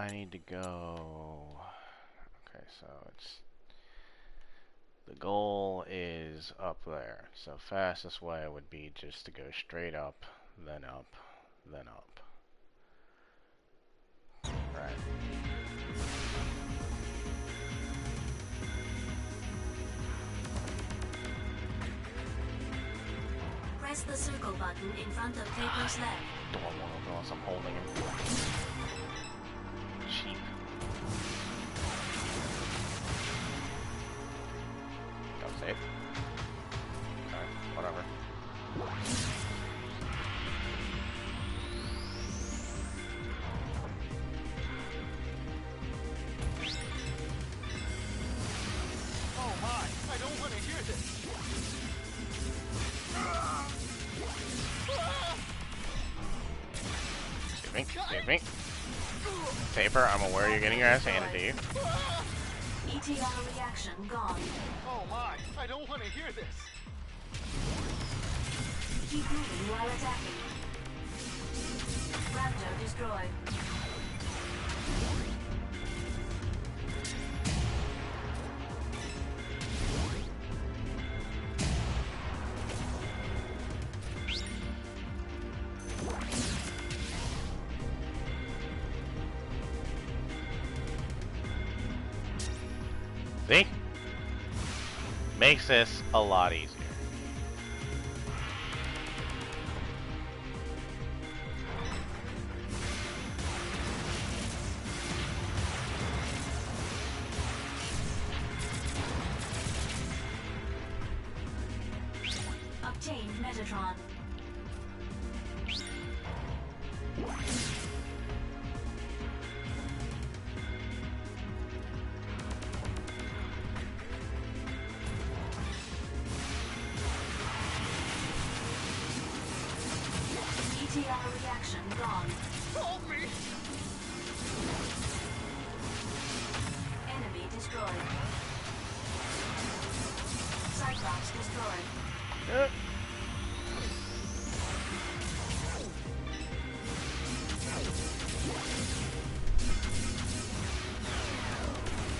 I need to go. Okay, so it's the goal is up there. So fastest way would be just to go straight up, then up, then up. Right. Press the circle button in front of Taper's leg. Don't want to open unless I'm holding him. Cheap. Go safe. Okay, whatever. Oh my, I don't want to hear this! Excuse me. Taper, I'm aware you're getting your ass handed to you. ETR reaction gone. Oh my, I don't want to hear this! Keep moving while attacking. Raptor destroyed. See? Makes this a lot easier. Obtained Metatron. ETR reaction gone. Hold me! Enemy destroyed. Cyclops destroyed.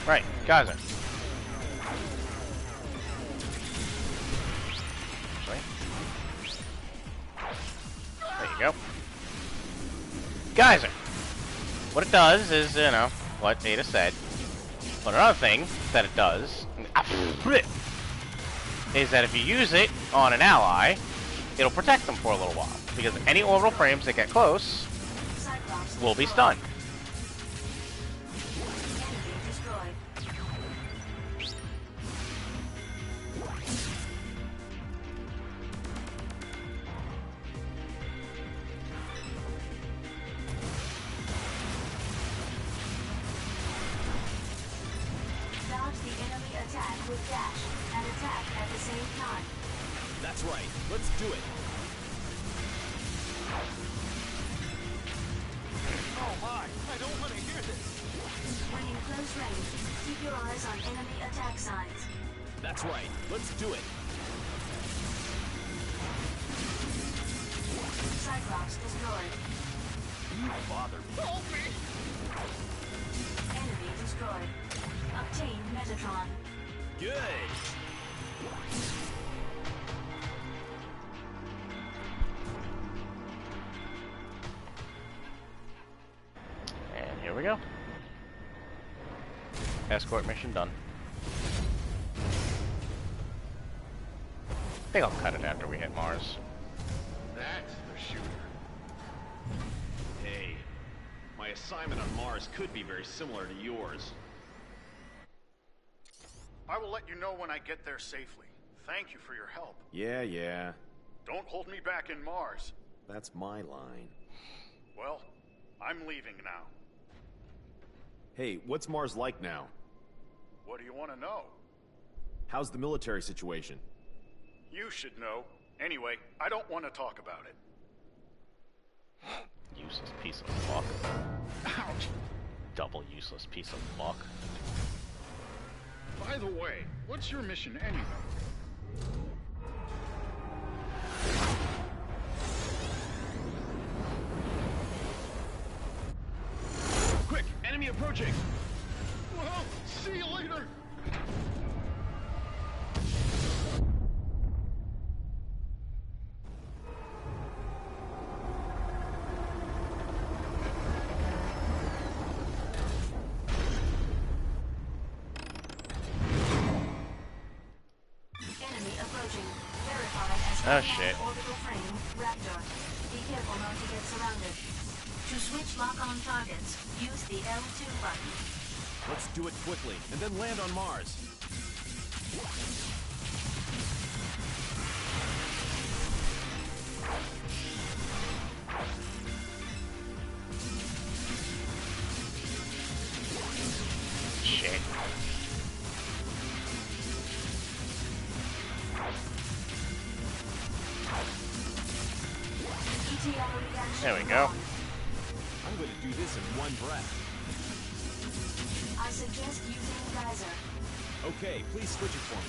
Right, Geyser. Actually. There you go. Geyser. What it does is, you know, what Ada said. But another thing that it does is that if you use it on an ally, it'll protect them for a little while. Because any orbital frames that get close Cyclops will be destroyed. stunned. Enemy destroyed. Dodge the enemy attack with dash and attack at the same time. That's right. Let's do it. Oh my, I don't want to hear this. When in close range, keep your eyes on enemy attack signs. That's right. Let's do it. Cyclops destroyed. You bother me. Help me! Enemy destroyed. Obtain Metatron. Good. And here we go. Escort mission done. I think I'll cut it after we hit Mars. That's the shooter. Hey, my assignment on Mars could be very similar to yours. I will let you know when I get there safely. Thank you for your help. Yeah. Don't hold me back in Mars. That's my line. Well, I'm leaving now. Hey, what's Mars like now? What do you want to know? How's the military situation? You should know. Anyway, I don't want to talk about it. Useless piece of fuck. Ouch! Double useless piece of fuck. By the way, what's your mission anyway? Quick, enemy approaching! Well, see you later! Enemy approaching. Verified as Oh, shit. orbital frame, Raptor. Be careful not to get surrounded. To switch lock-on targets, use the L2 button. Let's do it quickly, and then land on Mars. Shit. ETL reaction. There we go. on. I'm going to do this in one breath. I suggest using Geyser. Okay, please switch it for me.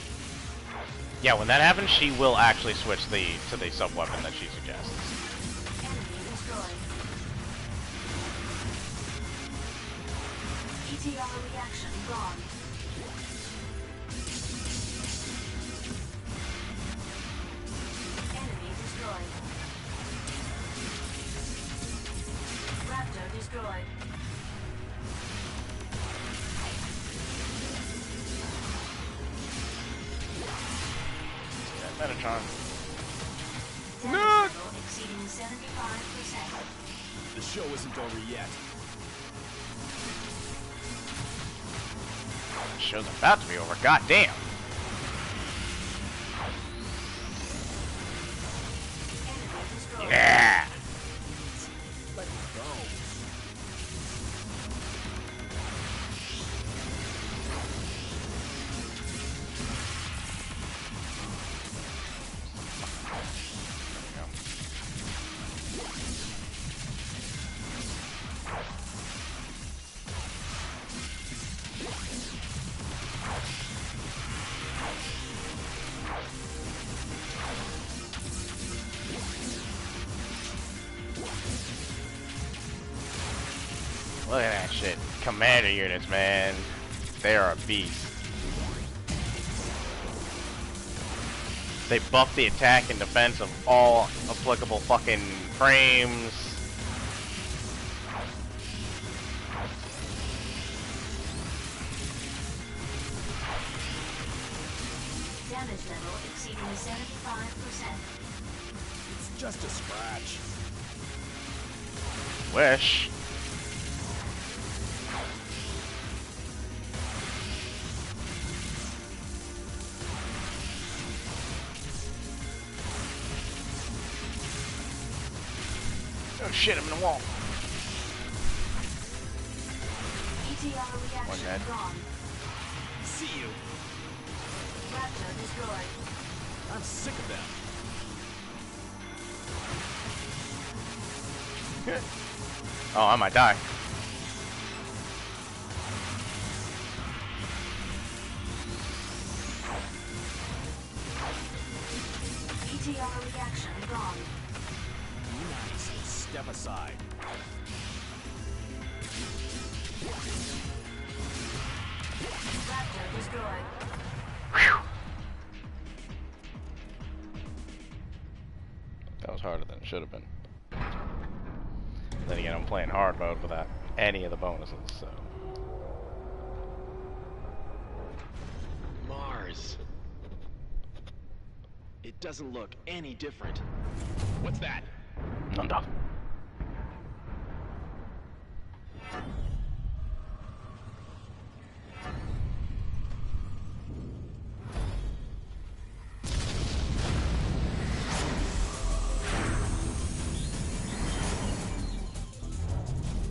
Yeah, when that happens, she will actually switch to the sub-weapon that she suggests. Enemy destroyed. ETL reaction gone. Enemy destroyed. Raptor destroyed. Metatron. Damage level exceeding 75%. The show isn't over yet. Show's about to be over. God damn. Enemy destroyed. Yeah. Let me go. Look at that shit. Commander units, man. They are a beast. They buff the attack and defense of all applicable fucking frames. Damage level exceeding 75%. Just a scratch. Wish. Oh shit, I'm in the wall. ETR One dead. reaction gone. See you. Raptor destroyed. I'm sick of them. Oh, I might die. ETR reaction gone. Nice. Step aside. Raptor destroyed. That was harder than it should have been. Then again, I'm playing hard mode without any of the bonuses, so. Mars. It doesn't look any different. What's that? Thunder.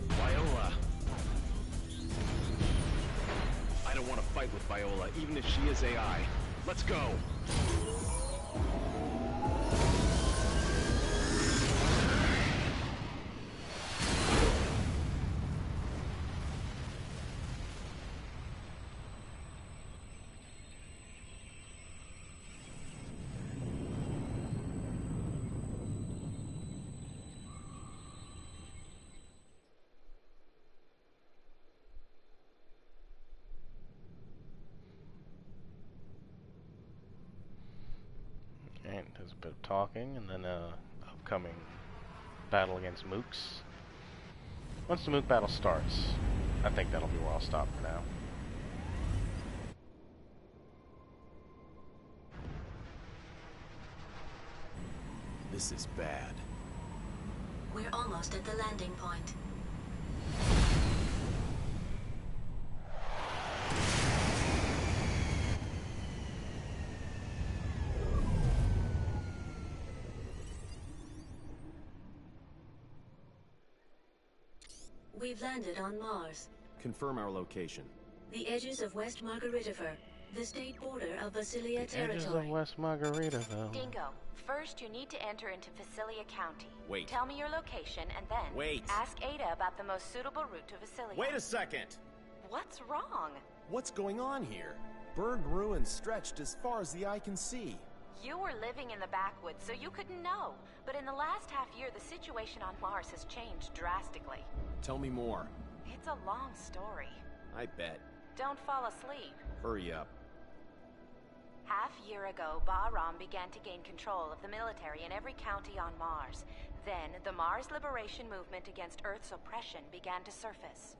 Viola. I don't want to fight with Viola, even if she is AI. Let's go. And there's a bit of talking, and then upcoming battle against Mooks. Once the Mook battle starts, I think that'll be where I'll stop for now. This is bad. We're almost at the landing point. We've landed on Mars, Confirm our location. the edges of West Margaritaville, the state border of Vasilia Edges of territory. West Margaritaville. Dingo, first you need to enter into Vasilia County. Wait. Tell me your location and then Wait. ask Ada about the most suitable route to Vasilia. Wait a second! What's wrong? What's going on here? Burned ruins stretched as far as the eye can see. You were living in the backwoods, so you couldn't know. But in the last half year, the situation on Mars has changed drastically. Tell me more. It's a long story. I bet. Don't fall asleep. Hurry up. Half year ago, Bahram began to gain control of the military in every county on Mars. Then, the Mars Liberation Movement against Earth's oppression began to surface.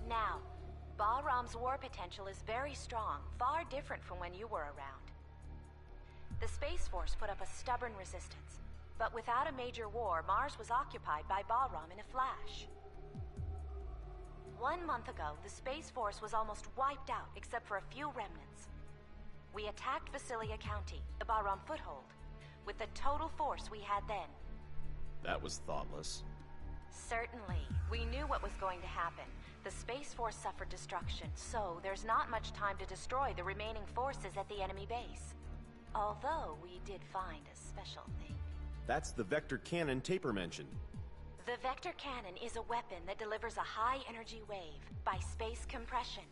Now, Bahram's war potential is very strong, far different from when you were around. The Space Force put up a stubborn resistance, but without a major war, Mars was occupied by Bahram in a flash. 1 month ago, the Space Force was almost wiped out except for a few remnants. We attacked Vasilia County, the Bahram foothold, with the total force we had then. That was thoughtless. Certainly. We knew what was going to happen. The Space Force suffered destruction, so there's not much time to destroy the remaining forces at the enemy base. Although we did find a special thing. That's the vector cannon Taper mentioned. The Vector Cannon is a weapon that delivers a high-energy wave by space compression.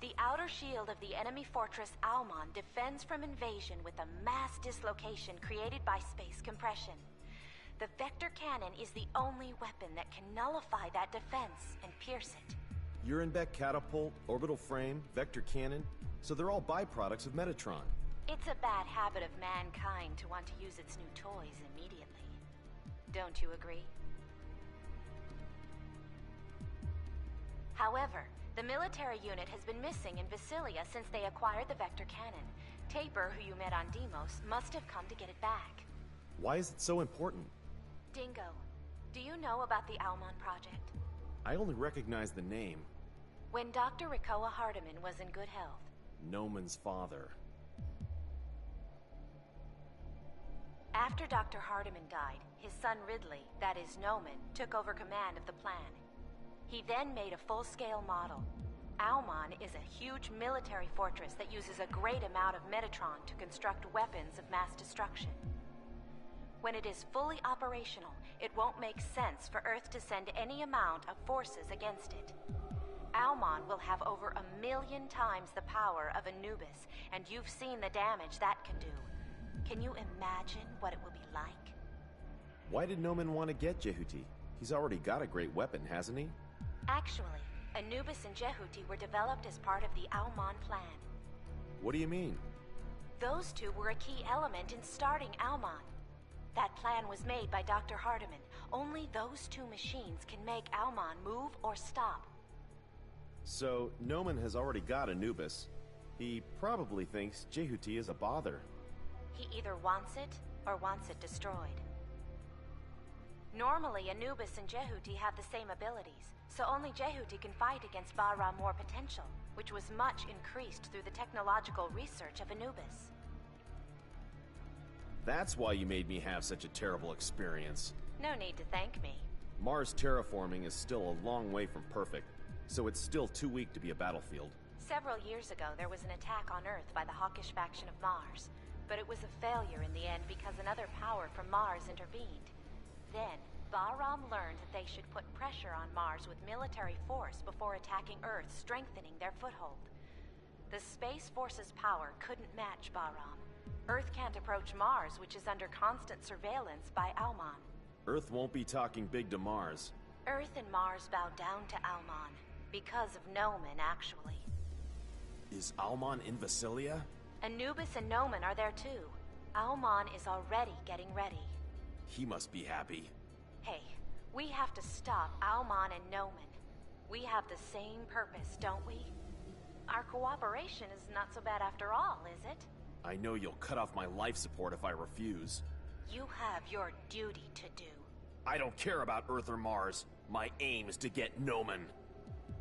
The outer shield of the enemy fortress Almon defends from invasion with a mass dislocation created by space compression. The Vector Cannon is the only weapon that can nullify that defense and pierce it. Urenbeck catapult, orbital frame, vector cannon, so they're all byproducts of Metatron. It's a bad habit of mankind to want to use its new toys immediately. Don't you agree? However, the military unit has been missing in Vasilia since they acquired the Vector Cannon. Taper, who you met on Deimos, must have come to get it back. Why is it so important? Dingo, do you know about the Almon Project? I only recognize the name. When Dr. Rikoa Hardiman was in good health. Noman's father. After Dr. Hardiman died, his son Ridley, that is Noman, took over command of the plan. He then made a full-scale model. Almon is a huge military fortress that uses a great amount of Metatron to construct weapons of mass destruction. When it is fully operational, it won't make sense for Earth to send any amount of forces against it. Almon will have over 1 million times the power of Anubis, and you've seen the damage that can do. Can you imagine what it will be like? Why did Noman want to get Jehuti? He's already got a great weapon, hasn't he? Actually, Anubis and Jehuti were developed as part of the Almon plan. What do you mean? Those two were a key element in starting Almon. That plan was made by Dr. Hardiman. Only those two machines can make Almon move or stop. So, Noman has already got Anubis. He probably thinks Jehuti is a bother. He either wants it or wants it destroyed. Normally, Anubis and Jehuti have the same abilities, so only Jehuti can fight against Bahram More potential, which was much increased through the technological research of Anubis. That's why you made me have such a terrible experience. No need to thank me. Mars terraforming is still a long way from perfect, so it's still too weak to be a battlefield. Several years ago, there was an attack on Earth by the hawkish faction of Mars, but it was a failure in the end because another power from Mars intervened. Then, Bahram learned that they should put pressure on Mars with military force before attacking Earth, strengthening their foothold. The Space Force's power couldn't match Bahram. Earth can't approach Mars, which is under constant surveillance by Almon. Earth won't be talking big to Mars. Earth and Mars bow down to Almon, because of Noman, actually. Is Almon in Vasilia? Anubis and Noman are there too. Almon is already getting ready. He must be happy. Hey, we have to stop Almon and Noman. We have the same purpose, don't we? Our cooperation is not so bad after all, is it? I know you'll cut off my life support if I refuse. You have your duty to do. I don't care about Earth or Mars. My aim is to get Noman.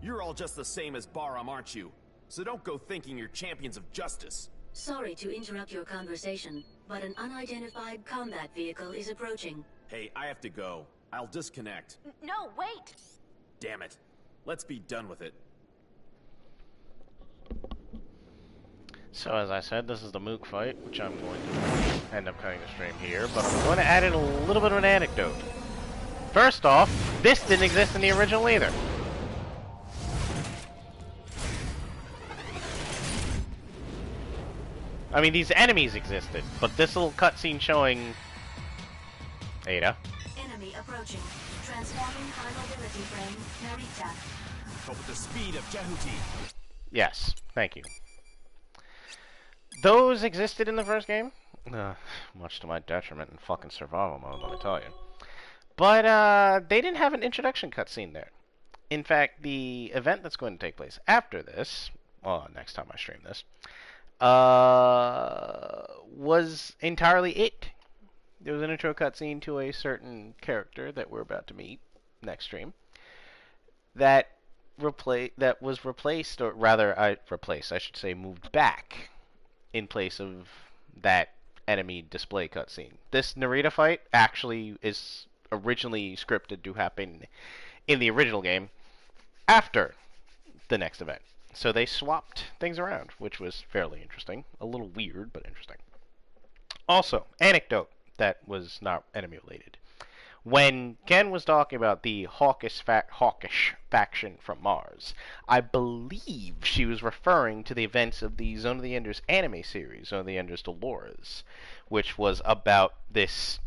You're all just the same as Bahram, aren't you? So don't go thinking you're champions of justice. Sorry to interrupt your conversation, but an unidentified combat vehicle is approaching. Hey, I have to go. I'll disconnect. No, wait! Damn it. Let's be done with it. So as I said, this is the Mook fight, which I'm going to end up cutting the stream here, but I'm going to add in a little bit of an anecdote. First off, this didn't exist in the original either. I mean, these enemies existed, but this little cutscene showing Ada. Enemy approaching. Transforming high mobility frame, Narita. But with the speed of Jehuti. Yes, thank you. Those existed in the first game, much to my detriment in fucking survival mode, let me tell you. But they didn't have an introduction cutscene there. In fact, the event that's going to take place after this, well, next time I stream this, was entirely it. There was an intro cutscene to a certain character that we're about to meet next stream that was replaced, or rather, I should say, moved back in place of that enemy display cutscene. This Narita fight actually is originally scripted to happen in the original game after the next event. So they swapped things around, which was fairly interesting. A little weird, but interesting. Also, anecdote that was not enemy related. When Ken was talking about the hawkish faction from Mars, I believe she was referring to the events of the Zone of the Enders anime series, Zone of the Enders Dolores, which was about this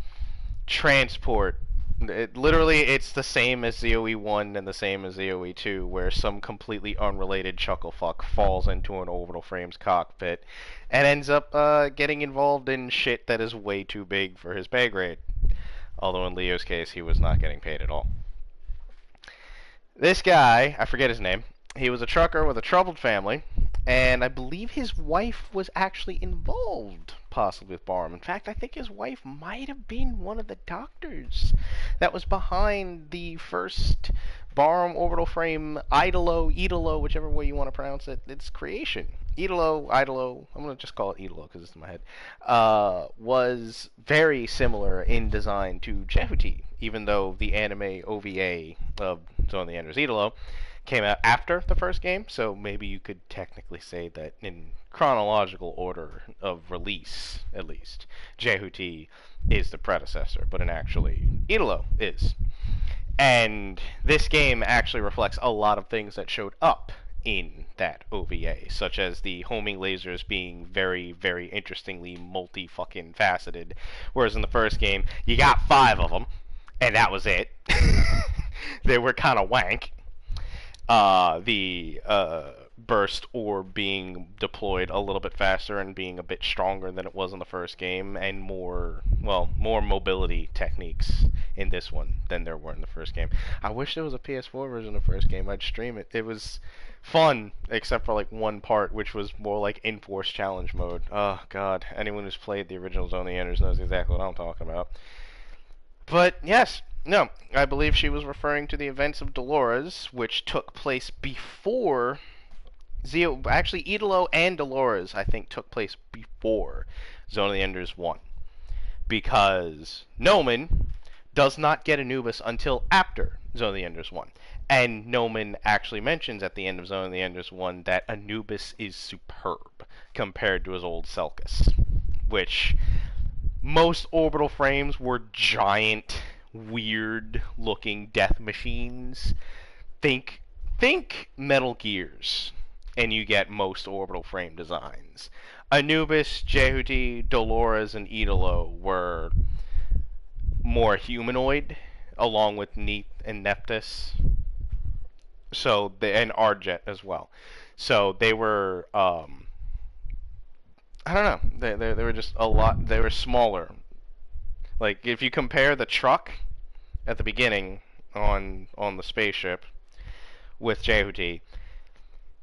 transport. Literally, it's the same as ZOE 1 and the same as ZOE 2, where some completely unrelated chucklefuck falls into an orbital frame's cockpit and ends up getting involved in shit that is way too big for his pay grade. Although in Leo's case, he was not getting paid at all. This guy, I forget his name, he was a trucker with a troubled family, And I believe his wife was actually involved, possibly with Barham. In fact, I think his wife might have been one of the doctors that was behind the first Barham orbital frame, Idolo, whichever way you want to pronounce it, its creation. Idolo, I'm going to just call it Idolo because it's in my head, was very similar in design to Jehuti, even though the anime OVA of Zone of the Enders Idolo came out after the first game, so maybe you could technically say that in chronological order of release, at least, Jehuti is the predecessor, but in actually, Idolo is. And this game actually reflects a lot of things that showed up in that OVA, such as the homing lasers being very, very interestingly multi-fucking faceted, whereas in the first game, you got 5 of them, and that was it. They were kind of wank. The burst orb being deployed a little bit faster and being a bit stronger than it was in the first game, and more mobility techniques in this one than there were in the first game. I wish there was a PS4 version of the first game. I'd stream it. It was fun, except for like one part, which was more like Enforce Challenge mode. Oh god, anyone who's played the original Zone of the Enders knows exactly what I'm talking about. But yes, no, I believe she was referring to the events of Dolores, which took place before actually Idolo and Dolores, I think, took place before Zone of the Enders 1. Because Nomen does not get Anubis until after Zone of the Enders 1. And Nomen actually mentions at the end of Zone of the Enders 1 that Anubis is superb compared to his old Selkas. Which, most orbital frames were giant, weird-looking death machines. Think Metal Gears, and you get most orbital frame designs. Anubis, Jehuti, Dolores, and Idolo were more humanoid, along with Neith and Nephthys. And Arjet as well. So they were, I don't know, they were just a lot, they were smaller. Like, if you compare the truck at the beginning on the spaceship with Jehuti,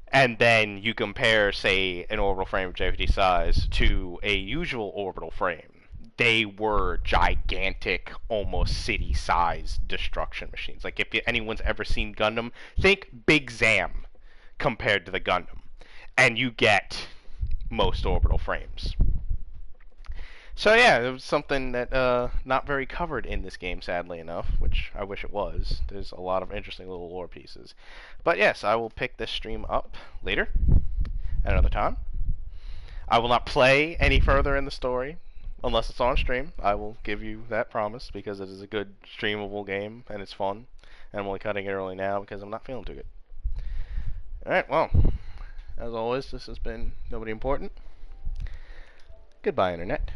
and then you compare, say, an orbital frame of Jehuti size to a usual orbital frame, they were gigantic, almost city-sized destruction machines. Like, if anyone's ever seen Gundam, think Big Zam compared to the Gundam, and you get most orbital frames. So yeah, it was something that not very covered in this game, sadly enough, which I wish it was. There's a lot of interesting little lore pieces. But yes, I will pick this stream up later, at another time. I will not play any further in the story, unless it's on stream. I will give you that promise, because it is a good streamable game, and it's fun. And I'm only cutting it early now, because I'm not feeling too good. Alright, well, as always, this has been Nobody Important. Goodbye, Internet.